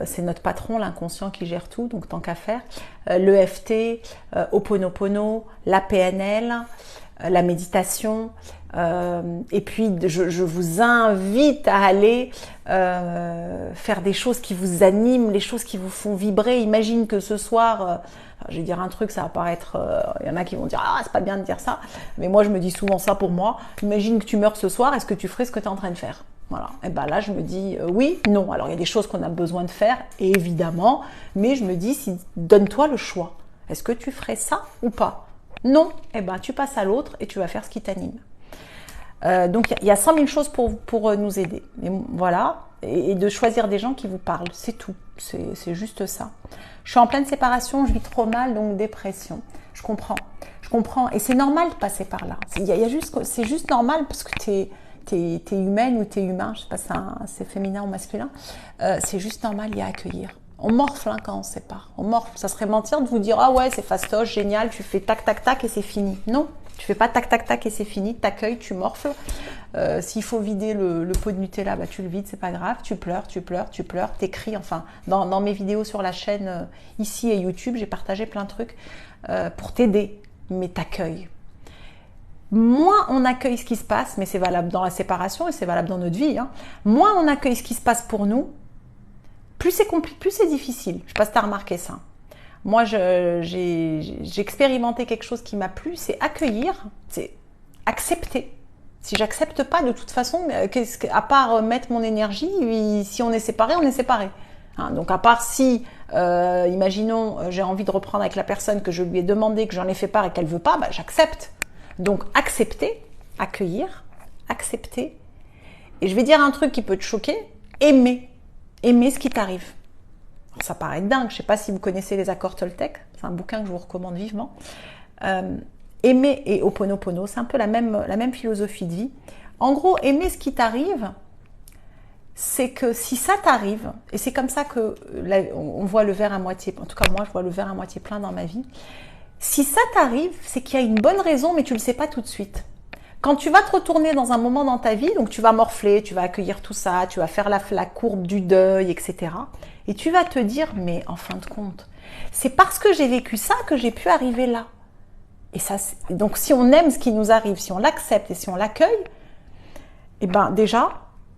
C'est notre patron, l'inconscient, qui gère tout, donc tant qu'à faire. L'EFT, Ho'oponopono, la PNL, la méditation. Et puis, je vous invite à aller faire des choses qui vous animent, les choses qui vous font vibrer. Imagine que ce soir... je vais dire un truc, ça va paraître... Il y en a qui vont dire « Ah, c'est pas bien de dire ça ». Mais moi, je me dis souvent ça pour moi. Imagine que tu meurs ce soir, est-ce que tu ferais ce que tu es en train de faire ? Voilà. Et là, je me dis oui, non. Alors, il y a des choses qu'on a besoin de faire, évidemment. Mais je me dis, donne-toi le choix. Est-ce que tu ferais ça ou pas? Non. Tu passes à l'autre et tu vas faire ce qui t'anime. Donc, il y a 100 000 choses pour nous aider. Et voilà. Et de choisir des gens qui vous parlent. C'est tout. C'est juste ça. Je suis en pleine séparation, je vis trop mal, donc dépression. Je comprends. Et c'est normal de passer par là. C'est juste normal parce que t'es humaine ou t'es humain. Je sais pas si c'est féminin ou masculin. C'est juste normal, il y a à accueillir. On morfle quand on se sépare. On morfle. Ça serait mentir de vous dire « Ah ouais, c'est fastoche, génial, tu fais tac, tac, tac et c'est fini. » Non, tu fais pas tac, tac, tac et c'est fini. T'accueilles, tu morfles. S'il faut vider le pot de Nutella, tu le vides, c'est pas grave. Tu pleures, t'écris. Enfin, dans mes vidéos sur la chaîne ici et YouTube, j'ai partagé plein de trucs pour t'aider. Mais t'accueilles. Moins on accueille ce qui se passe, mais c'est valable dans la séparation et c'est valable dans notre vie, hein. Moins on accueille ce qui se passe pour nous, plus c'est compliqué, plus c'est difficile. Je ne sais pas si tu as remarqué ça. Moi, j'ai expérimenté quelque chose qui m'a plu, c'est accueillir, c'est accepter. Si j'accepte pas, de toute façon, à part mettre mon énergie, si on est séparés, on est séparés. Hein, donc à part si, imaginons, j'ai envie de reprendre avec la personne que je lui ai demandé, que j'en ai fait part et qu'elle veut pas, j'accepte. Donc accepter, accueillir, accepter. Et je vais dire un truc qui peut te choquer, aimer. Aimer ce qui t'arrive. Alors, ça paraît dingue, je ne sais pas si vous connaissez les accords Toltec, c'est un bouquin que je vous recommande vivement. Aimer et Ho'oponopono, c'est un peu la même philosophie de vie. En gros, aimer ce qui t'arrive, c'est que si ça t'arrive, et c'est comme ça que on voit le verre à moitié, en tout cas moi je vois le verre à moitié plein dans ma vie, si ça t'arrive, c'est qu'il y a une bonne raison, mais tu ne le sais pas tout de suite. Quand tu vas te retourner dans un moment dans ta vie, donc tu vas morfler, tu vas accueillir tout ça, tu vas faire la courbe du deuil, etc. Et tu vas te dire, mais en fin de compte, c'est parce que j'ai vécu ça que j'ai pu arriver là. Et ça, donc si on aime ce qui nous arrive, si on l'accepte et si on l'accueille, déjà,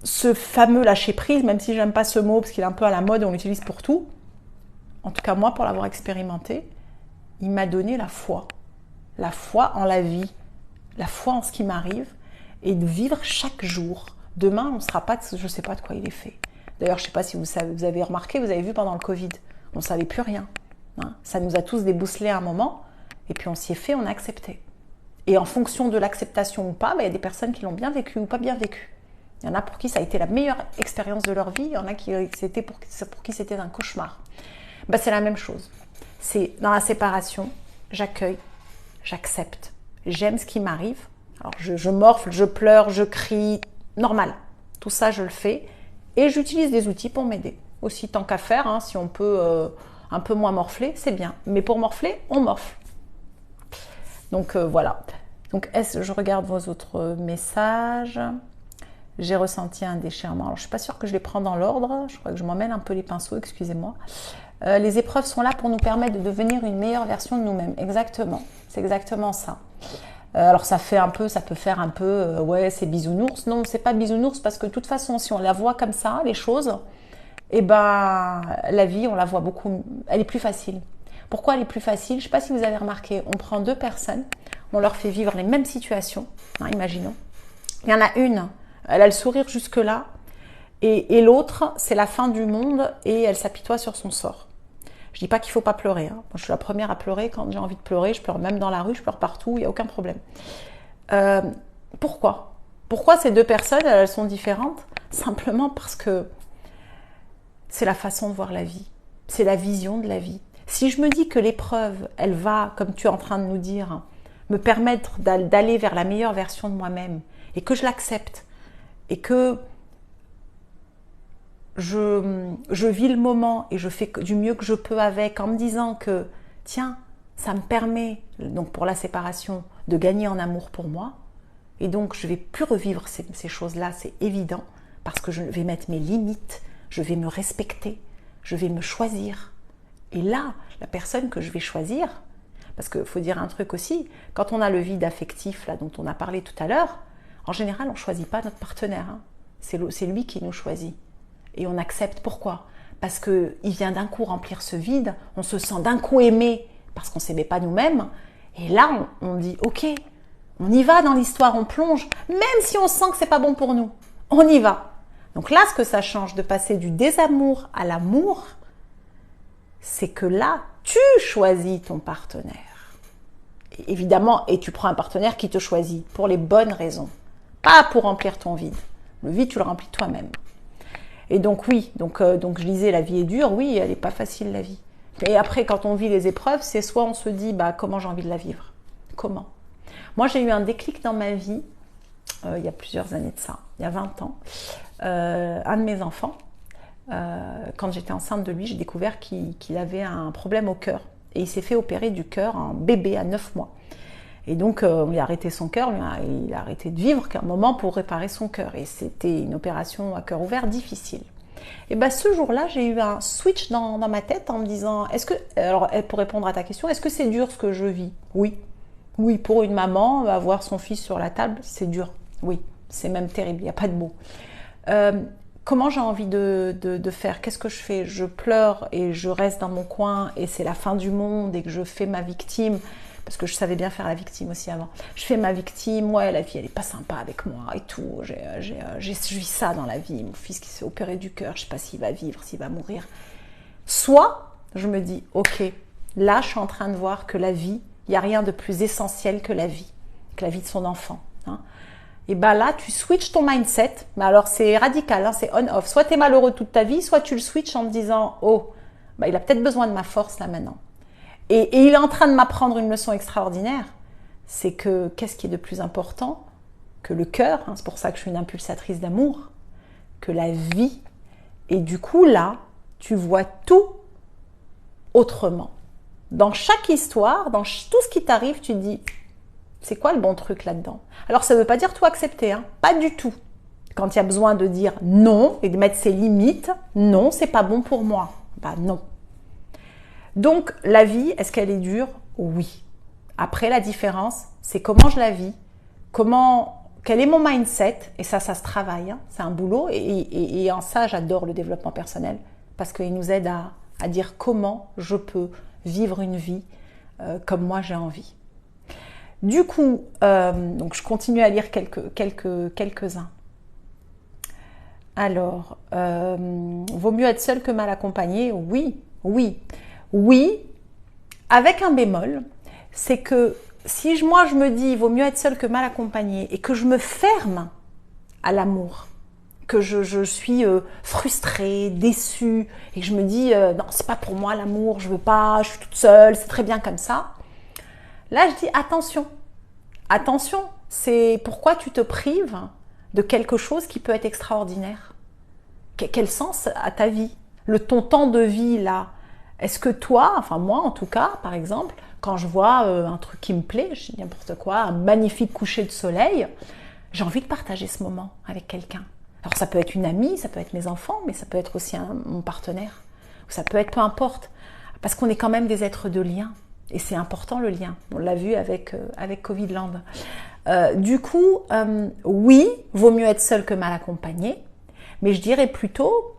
ce fameux lâcher prise, même si j'aime pas ce mot parce qu'il est un peu à la mode, on l'utilise pour tout, en tout cas moi pour l'avoir expérimenté, il m'a donné la foi en la vie, la foi en ce qui m'arrive et de vivre chaque jour. Demain, on ne sera pas, je ne sais pas de quoi il est fait. D'ailleurs, je ne sais pas si vous avez remarqué, vous avez vu pendant le Covid, on ne savait plus rien. Hein. Ça nous a tous débousselés à un moment et puis on s'y est fait, on a accepté. Et en fonction de l'acceptation ou pas, il y a des personnes qui l'ont bien vécu ou pas bien vécu. Il y en a pour qui ça a été la meilleure expérience de leur vie, il y en a pour qui c'était un cauchemar. C'est la même chose. C'est dans la séparation, j'accueille j'accepte. J'aime ce qui m'arrive. Alors je morfle, je pleure, je crie, normal. Tout ça, je le fais. Et j'utilise des outils pour m'aider. Aussi, tant qu'à faire, hein, si on peut un peu moins morfler, c'est bien. Mais pour morfler, on morfle. Donc voilà. Donc je regarde vos autres messages. J'ai ressenti un déchirement. Alors je ne suis pas sûre que je les prends dans l'ordre. Je crois que je m'en mêle un peu les pinceaux, excusez-moi. Les épreuves sont là pour nous permettre de devenir une meilleure version de nous-mêmes. Exactement. C'est exactement ça. Alors ça peut faire un peu, ouais, c'est bisounours. Non, c'est pas bisounours parce que de toute façon, si on la voit comme ça, les choses, eh ben, la vie, on la voit beaucoup, elle est plus facile. Pourquoi elle est plus facile? Je ne sais pas si vous avez remarqué, on prend deux personnes, on leur fait vivre les mêmes situations, hein, imaginons. Il y en a une, elle a le sourire jusque-là, et l'autre, c'est la fin du monde et elle s'apitoie sur son sort. Je dis pas qu'il faut pas pleurer. Hein. Moi, je suis la première à pleurer quand j'ai envie de pleurer. Je pleure même dans la rue, je pleure partout, il n'y a aucun problème. Pourquoi? Pourquoi ces deux personnes, elles sont différentes? Simplement parce que c'est la façon de voir la vie. C'est la vision de la vie. Si je me dis que l'épreuve, elle va, comme tu es en train de nous dire, me permettre d'aller vers la meilleure version de moi-même et que je l'accepte et que je vis le moment et je fais du mieux que je peux avec en me disant que tiens, ça me permet, donc pour la séparation, de gagner en amour pour moi et donc je ne vais plus revivre ces choses-là, c'est évident, parce que je vais mettre mes limites, je vais me respecter, je vais me choisir. Et là, la personne que je vais choisir, parce qu'il faut dire un truc aussi, quand on a le vide affectif là, dont on a parlé tout à l'heure, en général on ne choisit pas notre partenaire, hein. C'est lui qui nous choisit. Et on accepte. Pourquoi? Parce qu'il vient d'un coup remplir ce vide, on se sent d'un coup aimé parce qu'on ne s'aimait pas nous-mêmes. Et là, on dit ok, on y va dans l'histoire, on plonge, même si on sent que c'est pas bon pour nous. On y va. Donc là, ce que ça change de passer du désamour à l'amour, c'est que là, tu choisis ton partenaire. Et évidemment, et tu prends un partenaire qui te choisit pour les bonnes raisons, pas pour remplir ton vide. Le vide, tu le remplis toi-même. Et donc oui, donc je disais la vie est dure, oui, elle n'est pas facile la vie. Et après, quand on vit les épreuves, c'est soit on se dit bah comment j'ai envie de la vivre, comment. Moi j'ai eu un déclic dans ma vie, il y a plusieurs années de ça, il y a 20 ans, un de mes enfants, quand j'étais enceinte de lui, j'ai découvert qu'il avait un problème au cœur. Et il s'est fait opérer du cœur, un bébé à 9 mois. Et donc, on lui a arrêté son cœur, il a arrêté de vivre qu'un moment pour réparer son cœur. Et c'était une opération à cœur ouvert difficile. Et bien, ce jour-là, j'ai eu un switch dans ma tête en me disant, alors pour répondre à ta question, est-ce que c'est dur ce que je vis? Oui. Oui, pour une maman, avoir son fils sur la table, c'est dur. Oui, c'est même terrible, il n'y a pas de mots. Comment j'ai envie de faire? Qu'est-ce que je fais? Je pleure et je reste dans mon coin et c'est la fin du monde et que je fais ma victime. Parce que je savais bien faire la victime aussi avant. Je fais ma victime, ouais, la vie elle est pas sympa avec moi et tout. Je vis ça dans la vie. Mon fils qui s'est opéré du cœur, je sais pas s'il va vivre, s'il va mourir. Soit je me dis, ok, là je suis en train de voir que la vie, il n'y a rien de plus essentiel que la vie de son enfant. Hein. Et ben là, tu switches ton mindset. Mais alors c'est radical, hein, c'est on-off. Soit tu es malheureux toute ta vie, soit tu le switches en te disant, oh, bah, il a peut-être besoin de ma force là maintenant. Et il est en train de m'apprendre une leçon extraordinaire, c'est que qu'est-ce qui est de plus important que le cœur, hein, c'est pour ça que je suis une impulsatrice d'amour, que la vie. Et du coup là, tu vois tout autrement. Dans chaque histoire, dans tout ce qui t'arrive, tu te dis, c'est quoi le bon truc là-dedans? Alors ça ne veut pas dire tout accepter, hein, pas du tout. Quand il y a besoin de dire non et de mettre ses limites, non, c'est pas bon pour moi. Bah non. Donc, la vie, est-ce qu'elle est dure? Oui. Après, la différence, c'est comment je la vis, quel est mon mindset, et ça se travaille, hein, c'est un boulot, et en ça, j'adore le développement personnel, parce qu'il nous aide à dire comment je peux vivre une vie comme moi j'ai envie. Du coup, donc je continue à lire quelques-uns. Alors, vaut mieux être seul que mal accompagné? Oui, oui. Oui, avec un bémol, c'est que si moi je me dis il vaut mieux être seul que mal accompagné et que je me ferme à l'amour, que je suis frustrée, déçue et que je me dis non c'est pas pour moi l'amour, je veux pas, je suis toute seule, c'est très bien comme ça. Là, je dis attention. Attention, c'est pourquoi tu te prives de quelque chose qui peut être extraordinaire. Quel sens a ta vie? Ton temps de vie, là, est-ce que toi, enfin moi en tout cas, par exemple, quand je vois un truc qui me plaît, je dis n'importe quoi, un magnifique coucher de soleil, j'ai envie de partager ce moment avec quelqu'un. Alors ça peut être une amie, ça peut être mes enfants, mais ça peut être aussi mon partenaire. Ça peut être peu importe, parce qu'on est quand même des êtres de lien. Et c'est important le lien, on l'a vu avec Covidland. Du coup, oui, vaut mieux être seul que mal accompagné, mais je dirais plutôt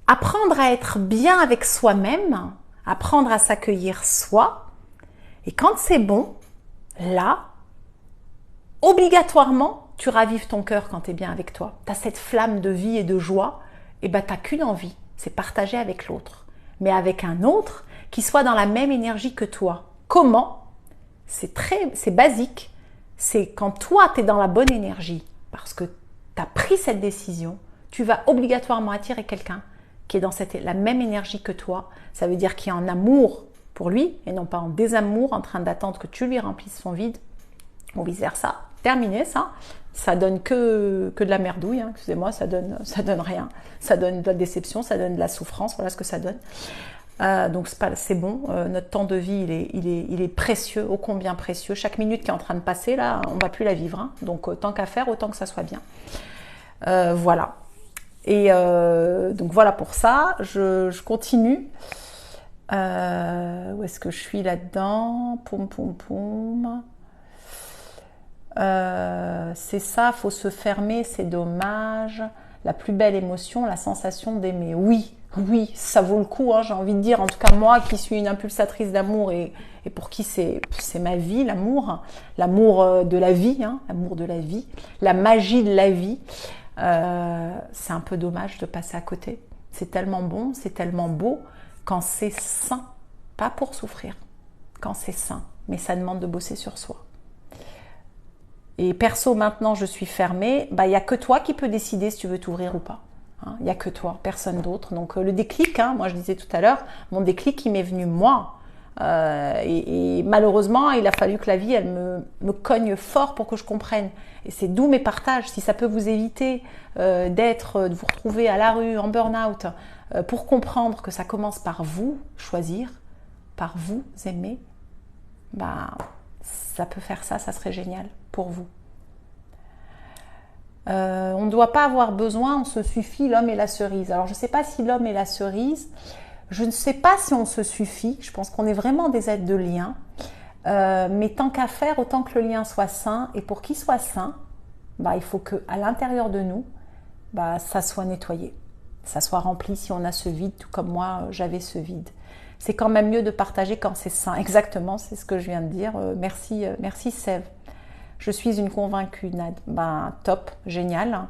apprendre à être bien avec soi-même, apprendre à s'accueillir soi, et quand c'est bon, là, obligatoirement, tu ravives ton cœur quand tu es bien avec toi. Tu as cette flamme de vie et de joie, et ben tu n'as qu'une envie, c'est partager avec l'autre. Mais avec un autre qui soit dans la même énergie que toi. Comment? C'est basique. C'est quand toi, tu es dans la bonne énergie, parce que tu as pris cette décision, tu vas obligatoirement attirer quelqu'un qui est dans la même énergie que toi. Ça veut dire qu'il est en amour pour lui, et non pas en désamour, en train d'attendre que tu lui remplisses son vide, ou vice-versa. Terminé ça. Ça donne que de la merdouille, hein. Excusez-moi, ça donne rien. Ça donne de la déception, ça donne de la souffrance, voilà ce que ça donne. Donc c'est bon, notre temps de vie il est précieux, ô combien précieux. Chaque minute qui est en train de passer là, on ne va plus la vivre, hein. Donc tant qu'à faire, autant que ça soit bien. Voilà. Et donc voilà pour ça, je continue. Où est-ce que je suis là-dedans? Poum poum poum. C'est ça, faut se fermer, c'est dommage. La plus belle émotion, la sensation d'aimer. Oui, ça vaut le coup, hein, j'ai envie de dire. En tout cas, moi qui suis une impulsatrice d'amour et pour qui c'est ma vie, l'amour de la vie, hein, l'amour de la vie, la magie de la vie. C'est un peu dommage de passer à côté. C'est tellement bon, c'est tellement beau quand c'est sain, pas pour souffrir, quand c'est sain, mais ça demande de bosser sur soi. Et perso, maintenant, je suis fermée. Il n'y a que toi qui peux décider si tu veux t'ouvrir ou pas. Il n'y a que toi, personne d'autre. Donc, le déclic, hein, moi, je disais tout à l'heure, mon déclic, il m'est venu moi. Et malheureusement, il a fallu que la vie, elle me cogne fort pour que je comprenne. Et c'est d'où mes partages. Si ça peut vous éviter de vous retrouver à la rue, en burn-out, pour comprendre que ça commence par vous choisir, par vous aimer, ça peut faire ça serait génial pour vous. On ne doit pas avoir besoin, on se suffit, l'homme et la cerise. Alors je ne sais pas si l'homme et la cerise, je ne sais pas si on se suffit, je pense qu'on est vraiment des êtres de lien, mais tant qu'à faire, autant que le lien soit sain, et pour qu'il soit sain, il faut qu'à l'intérieur de nous, ça soit nettoyé, ça soit rempli si on a ce vide, tout comme moi j'avais ce vide. C'est quand même mieux de partager quand c'est sain. Exactement, c'est ce que je viens de dire. Merci Sève. Je suis une convaincue, Nad. Top, génial.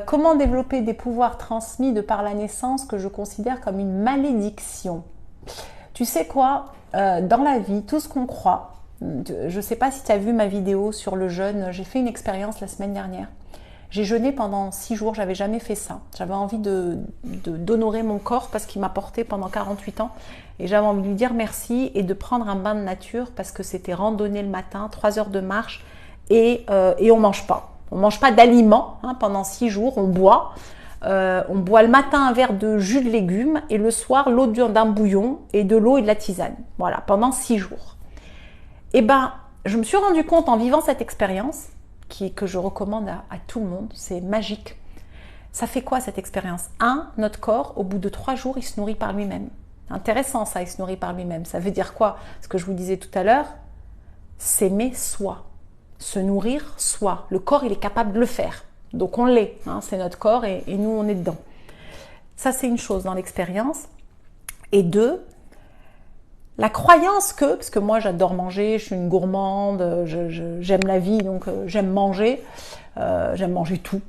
Comment développer des pouvoirs transmis de par la naissance que je considère comme une malédiction? Tu sais quoi? Dans la vie, tout ce qu'on croit, je ne sais pas si tu as vu ma vidéo sur le jeûne, j'ai fait une expérience la semaine dernière. J'ai jeûné pendant 6 jours, j'avais jamais fait ça. J'avais envie d'honorer mon corps parce qu'il m'a porté pendant 48 ans. Et j'avais envie de lui dire merci et de prendre un bain de nature parce que c'était randonnée le matin, 3 heures de marche et on mange pas. On mange pas d'aliments pendant 6 jours, on boit. On boit le matin un verre de jus de légumes et le soir l'eau d'un bouillon et de l'eau et de la tisane. Voilà, pendant 6 jours. Et je me suis rendu compte en vivant cette expérience que je recommande à tout le monde, c'est magique. Ça fait quoi cette expérience? Notre corps, au bout de 3 jours, il se nourrit par lui-même. Intéressant ça, il se nourrit par lui-même. Ça veut dire quoi? Ce que je vous disais tout à l'heure, s'aimer soi, se nourrir soi. Le corps, il est capable de le faire. Donc on l'est, c'est notre corps et nous, on est dedans. Ça, c'est une chose dans l'expérience. Et 2, la croyance parce que moi j'adore manger, je suis une gourmande, j'aime la vie, donc j'aime manger tout.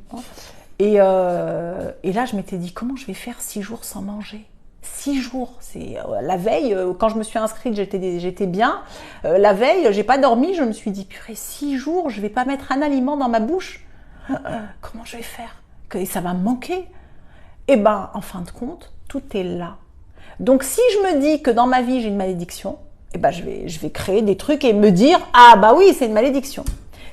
Et là je m'étais dit, comment je vais faire 6 jours sans manger? 6 jours, c'est la veille, quand je me suis inscrite, j'étais bien. La veille, j'ai pas dormi, je me suis dit, purée, 6 jours, je vais pas mettre un aliment dans ma bouche. Comment je vais faire? Et ça va me manquer. Et en fin de compte, tout est là. Donc si je me dis que dans ma vie j'ai une malédiction, eh ben, je vais créer des trucs et me dire, ah bah oui, c'est une malédiction.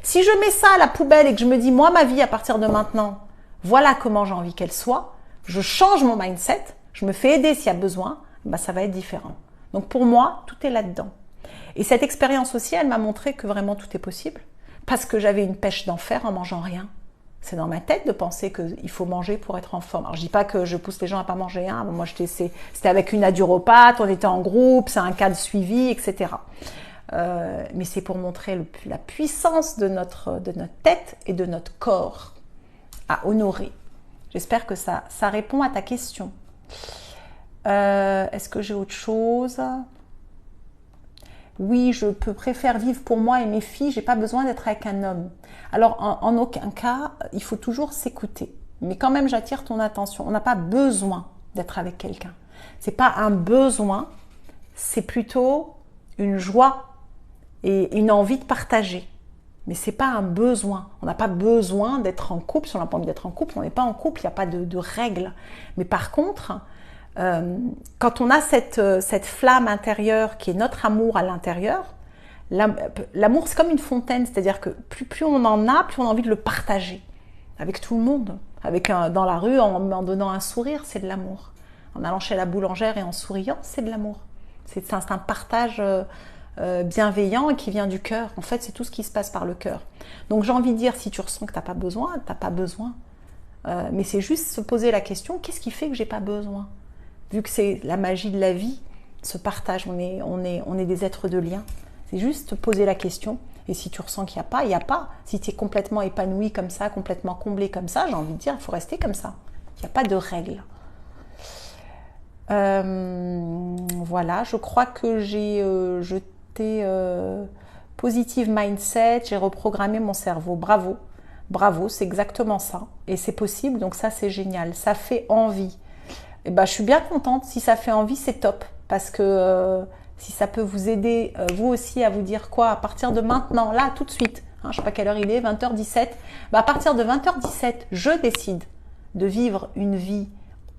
Si je mets ça à la poubelle et que je me dis, moi, ma vie à partir de maintenant, voilà comment j'ai envie qu'elle soit, je change mon mindset, je me fais aider s'il y a besoin, bah, ça va être différent. Donc pour moi, tout est là-dedans. Et cette expérience aussi, elle m'a montré que vraiment tout est possible. Parce que j'avais une pêche d'enfer en mangeant rien. C'est dans ma tête de penser qu'il faut manger pour être en forme. Alors je dis pas que je pousse les gens à pas manger. Hein. Moi, c'était avec une naturopathe, on était en groupe, c'est un cas de suivi, etc. Mais c'est pour montrer la puissance de notre tête et de notre corps à honorer. J'espère que ça répond à ta question. Est-ce que j'ai autre chose ? Oui, je préfère vivre pour moi et mes filles, j'ai pas besoin d'être avec un homme. Alors, en aucun cas, il faut toujours s'écouter. Mais quand même, j'attire ton attention. On n'a pas besoin d'être avec quelqu'un. C'est pas un besoin, c'est plutôt une joie et une envie de partager. Mais c'est pas un besoin. On n'a pas besoin d'être en couple. Si on n'a pas envie d'être en couple, on n'est pas en couple, il n'y a pas de règles. Mais par contre, quand on a cette flamme intérieure qui est notre amour à l'intérieur, l'amour c'est comme une fontaine, c'est-à-dire que plus on en a, plus on a envie de le partager avec tout le monde. Dans la rue, en donnant un sourire, c'est de l'amour. En allant chez la boulangère et en souriant, c'est de l'amour. C'est un partage bienveillant et qui vient du cœur. En fait, c'est tout ce qui se passe par le cœur. Donc j'ai envie de dire, si tu ressens que tu n'as pas besoin, tu n'as pas besoin. Mais c'est juste se poser la question, qu'est-ce qui fait que j'ai pas besoin ? Vu que c'est la magie de la vie, ce partage, on est des êtres de lien. C'est juste poser la question. Et si tu ressens qu'il n'y a pas, il n'y a pas. Si tu es complètement épanoui comme ça, complètement comblé comme ça, j'ai envie de dire, il faut rester comme ça. Il n'y a pas de règle. Voilà, je crois que j'ai jeté positive mindset, j'ai reprogrammé mon cerveau. Bravo, bravo, c'est exactement ça. Et c'est possible, donc ça c'est génial. Ça fait envie. Et ben, je suis bien contente. Si ça fait envie, c'est top. Parce que si ça peut vous aider, vous aussi, à vous dire quoi, à partir de maintenant, là, tout de suite, hein, je ne sais pas quelle heure il est, 20h17, ben, à partir de 20h17, je décide de vivre une vie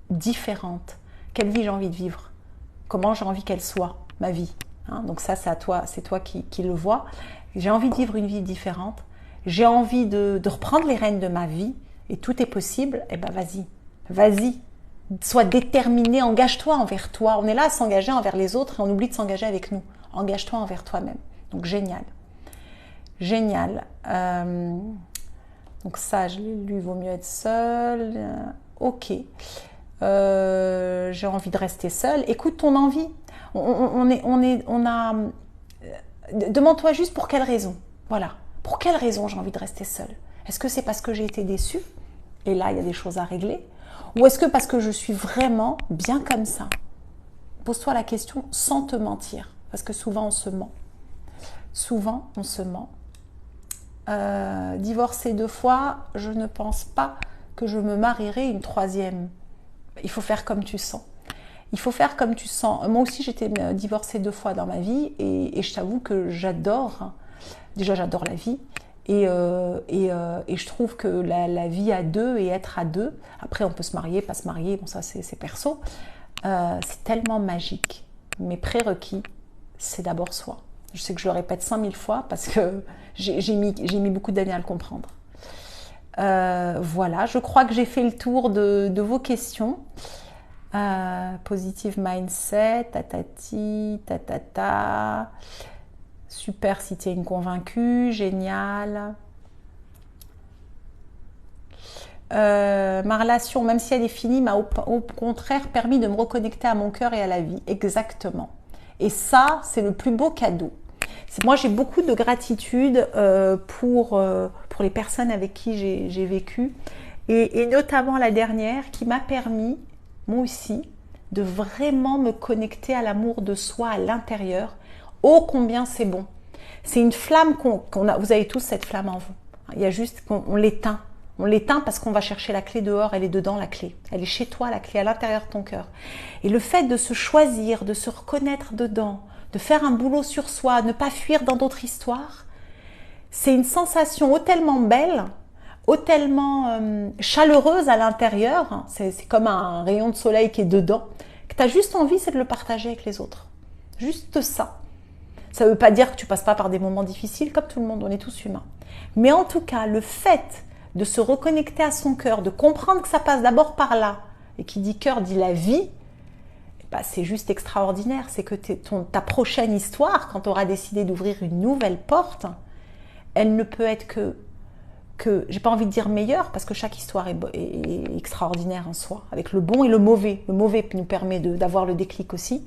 différente. Quelle vie j'ai envie de vivre ? Comment j'ai envie qu'elle soit, ma vie, hein ? Donc ça, c'est à toi, c'est toi qui le vois. J'ai envie de vivre une vie différente. J'ai envie de reprendre les rênes de ma vie et tout est possible. Et ben vas-y, vas-y. Sois déterminé, engage-toi envers toi. On est là à s'engager envers les autres et on oublie de s'engager avec nous. Engage-toi envers toi-même. Donc génial. Génial. Donc ça, je l'ai lu, vaut mieux être seul. Ok. J'ai envie de rester seule. Écoute ton envie. Demande-toi juste pour quelle raison. Voilà. Pour quelle raison j'ai envie de rester seule ? Est-ce que c'est parce que j'ai été déçue ? Et là, il y a des choses à régler. Ou est-ce que parce que je suis vraiment bien comme ça ? Pose-toi la question sans te mentir. Parce que souvent, on se ment. Souvent, on se ment. Divorcer 2 fois, je ne pense pas que je me marierai une 3e. Il faut faire comme tu sens. Il faut faire comme tu sens. Moi aussi, j'étais divorcée 2 fois dans ma vie. Et je t'avoue que j'adore. Déjà, j'adore la vie. Et je trouve que la vie à 2 et être à 2, après on peut se marier, pas se marier, bon ça c'est perso, c'est tellement magique. Mais prérequis, c'est d'abord soi. Je sais que je le répète 100 000 fois parce que j'ai mis beaucoup d'années à le comprendre. Voilà, je crois que j'ai fait le tour de vos questions. Positive mindset, tatati, tatata. Super si tu es une convaincue, génial. Ma relation, même si elle est finie, m'a au contraire permis de me reconnecter à mon cœur et à la vie. Exactement. Et ça, c'est le plus beau cadeau. Moi, j'ai beaucoup de gratitude pour les personnes avec qui j'ai vécu. Et notamment la dernière qui m'a permis, moi aussi, de vraiment me connecter à l'amour de soi à l'intérieur. Oh combien c'est bon. C'est une flamme qu'on a. Vous avez tous cette flamme en vous. Il y a juste qu'on l'éteint. On l'éteint parce qu'on va chercher la clé dehors. Elle est dedans la clé. Elle est chez toi la clé, à l'intérieur de ton cœur. Et le fait de se choisir, de se reconnaître dedans, de faire un boulot sur soi, ne pas fuir dans d'autres histoires, c'est une sensation tellement belle, tellement chaleureuse à l'intérieur. C'est comme un rayon de soleil qui est dedans. Que tu as juste envie, c'est de le partager avec les autres. Juste ça. Ça ne veut pas dire que tu passes pas par des moments difficiles, comme tout le monde, on est tous humains. Mais en tout cas, le fait de se reconnecter à son cœur, de comprendre que ça passe d'abord par là, et qui dit cœur dit la vie, bah, c'est juste extraordinaire. C'est que ta prochaine histoire, quand tu auras décidé d'ouvrir une nouvelle porte, elle ne peut être que j'ai pas envie de dire meilleure, parce que chaque histoire est extraordinaire en soi, avec le bon et le mauvais. Le mauvais nous permet d'avoir le déclic aussi.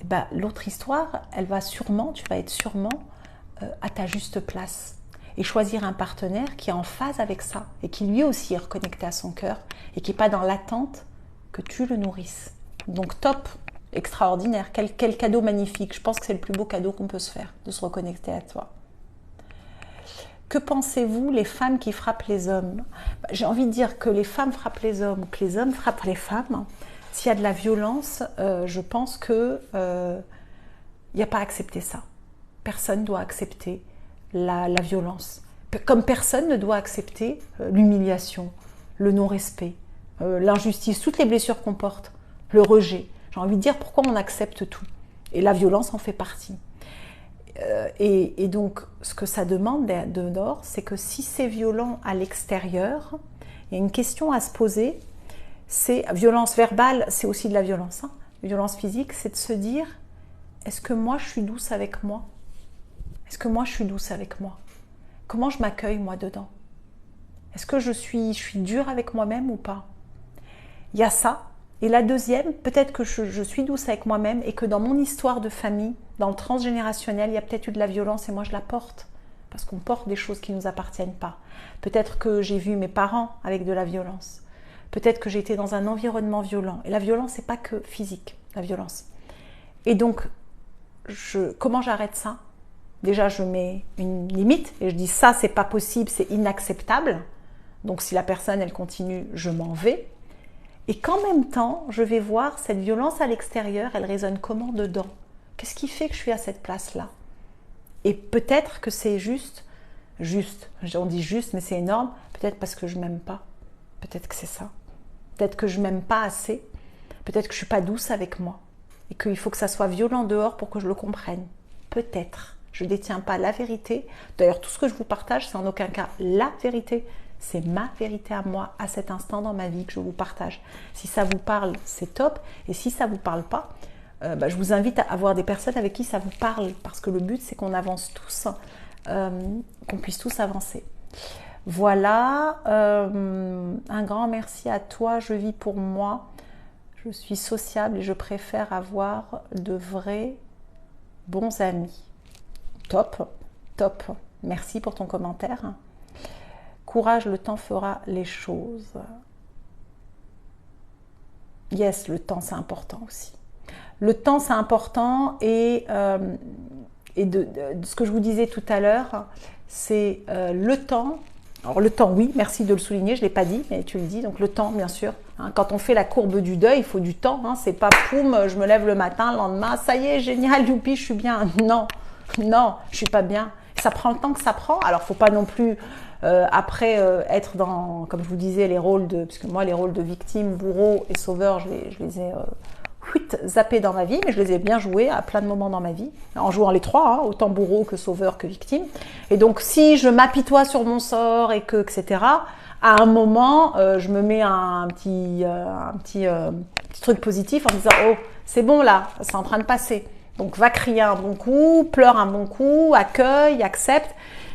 Bah, l'autre histoire, tu vas être sûrement à ta juste place. Et choisir un partenaire qui est en phase avec ça, et qui lui aussi est reconnecté à son cœur, et qui n'est pas dans l'attente que tu le nourrisses. Donc top, extraordinaire, quel cadeau magnifique. Je pense que c'est le plus beau cadeau qu'on peut se faire, de se reconnecter à toi. Que pensez-vous les femmes qui frappent les hommes? J'ai envie de dire que les femmes frappent les hommes ou que les hommes frappent les femmes. S'il y a de la violence, je pense qu'il n'y a pas à accepter ça. Personne ne doit accepter la violence. Comme personne ne doit accepter l'humiliation, le non-respect, l'injustice, toutes les blessures qu'on porte, le rejet. J'ai envie de dire pourquoi on accepte tout. Et la violence en fait partie. Et donc, ce que ça demande de l'or, c'est que si c'est violent à l'extérieur, il y a une question à se poser. C'est violence verbale, c'est aussi de la violence. Hein. Violence physique, c'est de se dire, est-ce que moi je suis douce avec moi? Est-ce que moi je suis douce avec moi? Comment je m'accueille moi dedans? Est-ce que je suis dure avec moi-même ou pas? Il y a ça. Et la deuxième, peut-être que je suis douce avec moi-même et que dans mon histoire de famille, dans le transgénérationnel, il y a peut-être eu de la violence et moi je la porte. Parce qu'on porte des choses qui ne nous appartiennent pas. Peut-être que j'ai vu mes parents avec de la violence. Peut-être que j'ai été dans un environnement violent. Et la violence, c'est pas que physique, la violence. Et donc, comment j'arrête ça? Déjà, je mets une limite et je dis ça, c'est pas possible, c'est inacceptable. Donc, si la personne, elle continue, je m'en vais. Et qu'en même temps, je vais voir cette violence à l'extérieur, elle résonne comment dedans? Qu'est-ce qui fait que je suis à cette place-là? Et peut-être que c'est juste, on dit juste, mais c'est énorme, peut-être parce que je m'aime pas. Peut-être que c'est ça. Peut-être que je m'aime pas assez. Peut-être que je suis pas douce avec moi. Et qu'il faut que ça soit violent dehors pour que je le comprenne. Peut-être. Je ne détiens pas la vérité. D'ailleurs, tout ce que je vous partage, c'est en aucun cas la vérité. C'est ma vérité à moi, à cet instant dans ma vie que je vous partage. Si ça vous parle, c'est top. Et si ça ne vous parle pas, je vous invite à avoir des personnes avec qui ça vous parle. Parce que le but, c'est qu'on avance tous, qu'on puisse tous avancer. Voilà. Un grand merci à toi. Je vis pour moi. Je suis sociable et je préfère avoir de vrais bons amis. Top, top. Merci pour ton commentaire. Courage, le temps fera les choses. Yes, le temps, c'est important aussi. Le temps, c'est important et de ce que je vous disais tout à l'heure, c'est le temps. Alors le temps, oui, merci de le souligner, je ne l'ai pas dit, mais tu le dis. Donc le temps, bien sûr. Hein, quand on fait la courbe du deuil, il faut du temps. Hein, c'est pas poum, je me lève le matin, le lendemain, ça y est, génial, youpi, je suis bien. Non, non, je suis pas bien. Ça prend le temps que ça prend. Alors, faut pas non plus après être dans, comme je vous disais, les rôles de, puisque moi, les rôles de victime, bourreau et sauveur, je les ai zappés dans ma vie, mais je les ai bien joués à plein de moments dans ma vie, en jouant les trois, hein, autant bourreau que sauveur que victime. Et donc, si je m'apitoie sur mon sort et que, etc., à un moment, je me mets un petit truc positif en me disant, oh, c'est bon là, c'est en train de passer. Donc, va crier un bon coup, pleure un bon coup, accueille, accepte.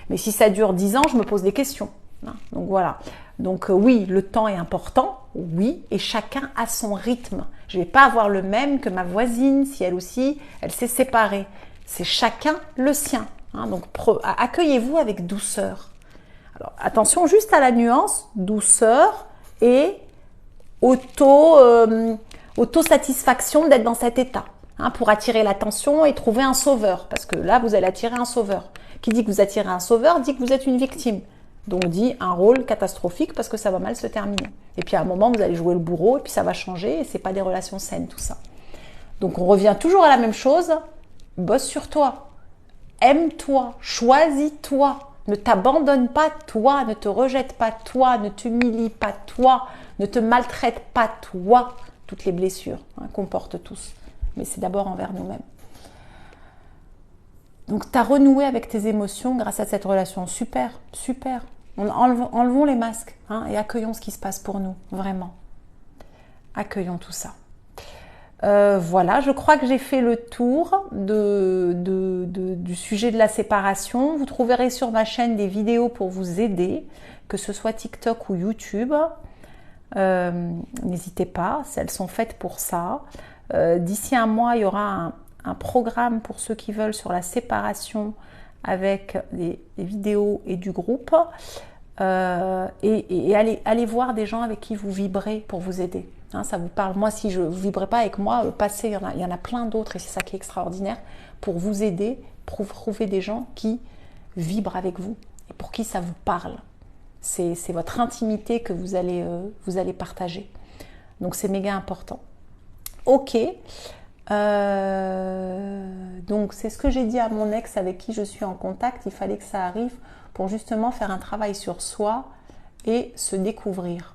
Mais si ça dure 10 ans, je me pose des questions. Donc, voilà. Donc, oui, le temps est important, oui, et chacun a son rythme. Je ne vais pas avoir le même que ma voisine, si elle aussi, elle s'est séparée. C'est chacun le sien. Hein, donc, accueillez-vous avec douceur. Alors, attention juste à la nuance, douceur et autosatisfaction d'être dans cet état. Hein, pour attirer l'attention et trouver un sauveur. Parce que là, vous allez attirer un sauveur. Qui dit que vous attirez un sauveur, dit que vous êtes une victime. Donc, dit un rôle catastrophique parce que ça va mal se terminer. Et puis, à un moment, vous allez jouer le bourreau et puis ça va changer et c'est pas des relations saines, tout ça. Donc, on revient toujours à la même chose. Bosse sur toi. Aime-toi. Choisis-toi. Ne t'abandonne pas, toi. Ne te rejette pas, toi. Ne t'humilie pas, toi. Ne te maltraite pas, toi. Toutes les blessures qu'on porte tous. Mais c'est d'abord envers nous-mêmes. Donc, tu as renoué avec tes émotions grâce à cette relation. Super, super. Enlevons les masques hein, et accueillons ce qui se passe pour nous, vraiment. Accueillons tout ça. Voilà, je crois que j'ai fait le tour du sujet de la séparation. Vous trouverez sur ma chaîne des vidéos pour vous aider, que ce soit TikTok ou YouTube. N'hésitez pas, elles sont faites pour ça. D'ici un mois, il y aura un programme pour ceux qui veulent sur la séparation avec des vidéos et du groupe. Et allez voir des gens avec qui vous vibrez pour vous aider. Hein, ça vous parle. Moi, si je ne vibrais pas avec moi, passez, il y en a plein d'autres et c'est ça qui est extraordinaire pour vous aider, pour trouver des gens qui vibrent avec vous et pour qui ça vous parle. C'est votre intimité que vous allez partager. Donc, c'est méga important. Ok. Donc, c'est ce que j'ai dit à mon ex avec qui je suis en contact. Il fallait que ça arrive pour justement faire un travail sur soi et se découvrir.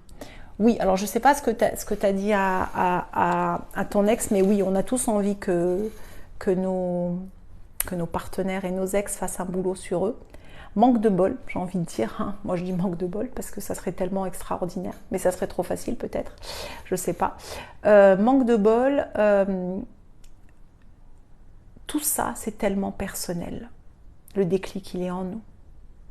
Oui, alors je ne sais pas ce que tu as dit à ton ex, mais oui, on a tous envie que nos partenaires et nos ex fassent un boulot sur eux. Manque de bol, j'ai envie de dire. Hein. Moi, je dis manque de bol parce que ça serait tellement extraordinaire. Mais ça serait trop facile peut-être. Je ne sais pas. Manque de bol. Tout ça, c'est tellement personnel. Le déclic, il est en nous.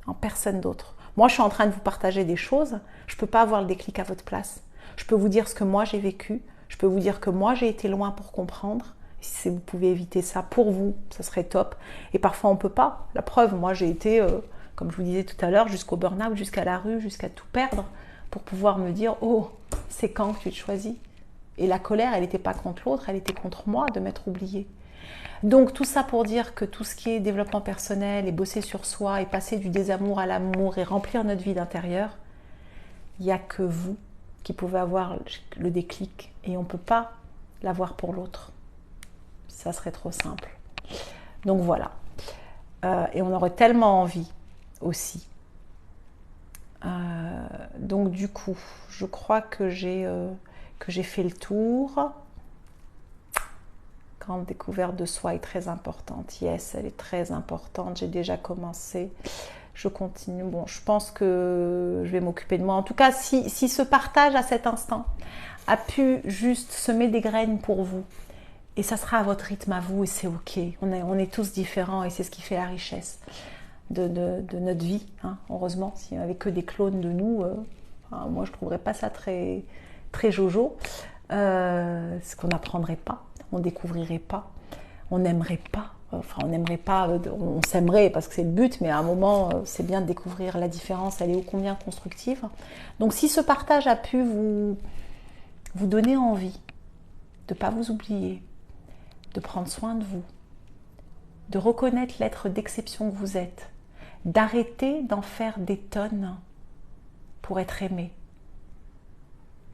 En personne d'autre. Moi, je suis en train de vous partager des choses. Je ne peux pas avoir le déclic à votre place. Je peux vous dire ce que moi, j'ai vécu. Je peux vous dire que moi, j'ai été loin pour comprendre. Si vous pouvez éviter ça pour vous, ça serait top. Et parfois, on ne peut pas. La preuve, moi, j'ai été, comme je vous disais tout à l'heure, jusqu'au burn-out, jusqu'à la rue, jusqu'à tout perdre pour pouvoir me dire « Oh, c'est quand que tu te choisis ?» Et la colère, elle n'était pas contre l'autre, elle était contre moi de m'être oubliée. Donc tout ça pour dire que tout ce qui est développement personnel et bosser sur soi et passer du désamour à l'amour et remplir notre vie d'intérieur, il n'y a que vous qui pouvez avoir le déclic et on ne peut pas l'avoir pour l'autre. Ça serait trop simple. Donc voilà. Et on aurait tellement envie aussi. Donc du coup, je crois que j'ai fait le tour. Grande découverte de soi est très importante. Yes, elle est très importante. J'ai déjà commencé. Je continue. Bon, je pense que je vais m'occuper de moi. En tout cas, si ce partage à cet instant a pu juste semer des graines pour vous, et ça sera à votre rythme à vous, et c'est ok. On est tous différents et c'est ce qui fait la richesse de notre vie. Hein, heureusement, s'il n'y avait que des clones de nous, moi je ne trouverais pas ça très, très jojo. Ce qu'on n'apprendrait pas. On ne découvrirait pas, on n'aimerait pas, enfin on n'aimerait pas, on s'aimerait parce que c'est le but, mais à un moment c'est bien de découvrir la différence, elle est ô combien constructive. Donc si ce partage a pu vous donner envie de ne pas vous oublier, de prendre soin de vous, de reconnaître l'être d'exception que vous êtes, d'arrêter d'en faire des tonnes pour être aimé,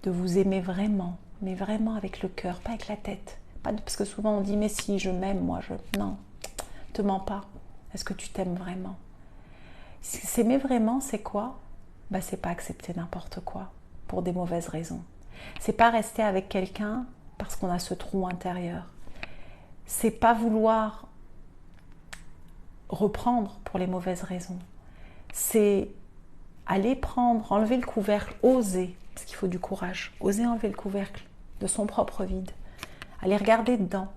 de vous aimer vraiment, mais vraiment avec le cœur, pas avec la tête. Parce que souvent on dit mais si je m'aime moi non, te mens pas. Est-ce que tu t'aimes vraiment? S'aimer vraiment c'est quoi? C'est pas accepter n'importe quoi pour des mauvaises raisons. C'est pas rester avec quelqu'un parce qu'on a ce trou intérieur. C'est pas vouloir reprendre pour les mauvaises raisons. C'est aller enlever le couvercle, oser, parce qu'il faut du courage, oser enlever le couvercle de son propre vide. Allez regarder dedans,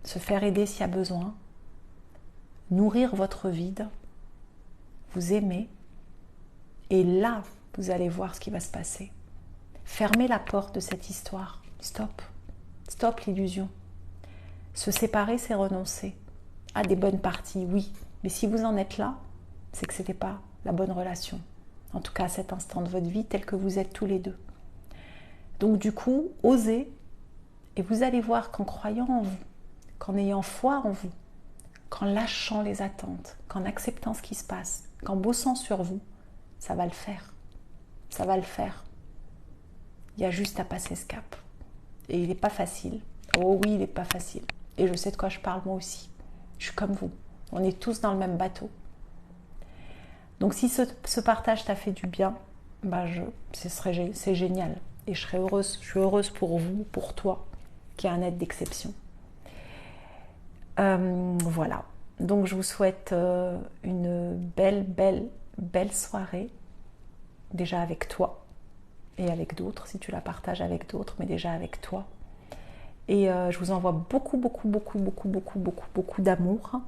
se faire aider s'il y a besoin, nourrir votre vide, vous aimer, et là, vous allez voir ce qui va se passer. Fermez la porte de cette histoire. Stop. Stop l'illusion. Se séparer, c'est renoncer à des bonnes parties, oui. Mais si vous en êtes là, c'est que ce n'était pas la bonne relation. En tout cas, à cet instant de votre vie, tel que vous êtes tous les deux. Donc du coup, osez. Et vous allez voir qu'en croyant en vous, qu'en ayant foi en vous, qu'en lâchant les attentes, qu'en acceptant ce qui se passe, qu'en bossant sur vous, ça va le faire. Ça va le faire. Il y a juste à passer ce cap. Et il n'est pas facile. Oh oui, il n'est pas facile. Et je sais de quoi je parle moi aussi. Je suis comme vous. On est tous dans le même bateau. Donc si ce partage t'a fait du bien, c'est génial. Et je suis heureuse pour vous, pour toi, qui est un être d'exception. Voilà. Donc je vous souhaite une belle soirée, déjà avec toi et avec d'autres, si tu la partages avec d'autres, mais déjà avec toi. Et je vous envoie beaucoup d'amour.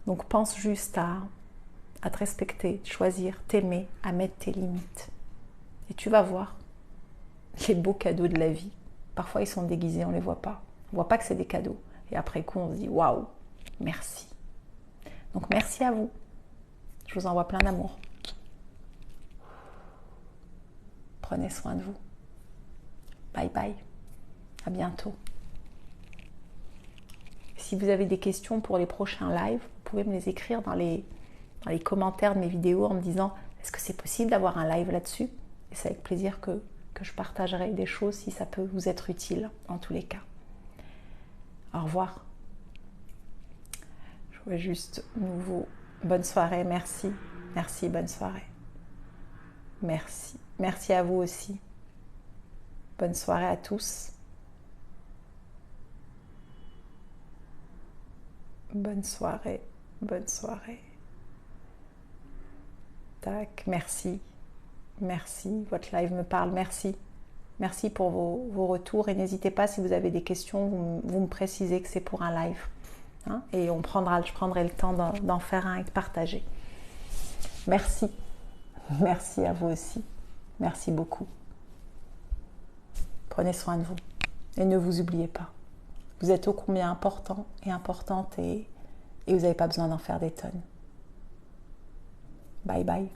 Donc pense juste à te respecter, choisir, t'aimer, à mettre tes limites. Et tu vas voir les beaux cadeaux de la vie. Parfois ils sont déguisés, on ne les voit pas. On ne voit pas que c'est des cadeaux. Et après coup on se dit waouh, merci. Donc merci à vous. Je vous envoie plein d'amour. Prenez soin de vous. Bye bye. À bientôt. Si vous avez des questions pour les prochains lives, vous pouvez me les écrire dans les commentaires de mes vidéos en me disant est-ce que c'est possible d'avoir un live là-dessus? Et c'est avec plaisir que je partagerai des choses si ça peut vous être utile en tous les cas. Au revoir. Je vois juste nouveau. Bonne soirée, merci. Merci, bonne soirée. Merci. Merci à vous aussi. Bonne soirée à tous. Bonne soirée, bonne soirée. Tac, merci. Merci, votre live me parle, merci. Merci pour vos retours et n'hésitez pas si vous avez des questions, vous me précisez que c'est pour un live. Hein, et je prendrai le temps d'en faire un et de partager. Merci. Merci à vous aussi. Merci beaucoup. Prenez soin de vous et ne vous oubliez pas. Vous êtes ô combien important et importante et vous n'avez pas besoin d'en faire des tonnes. Bye bye.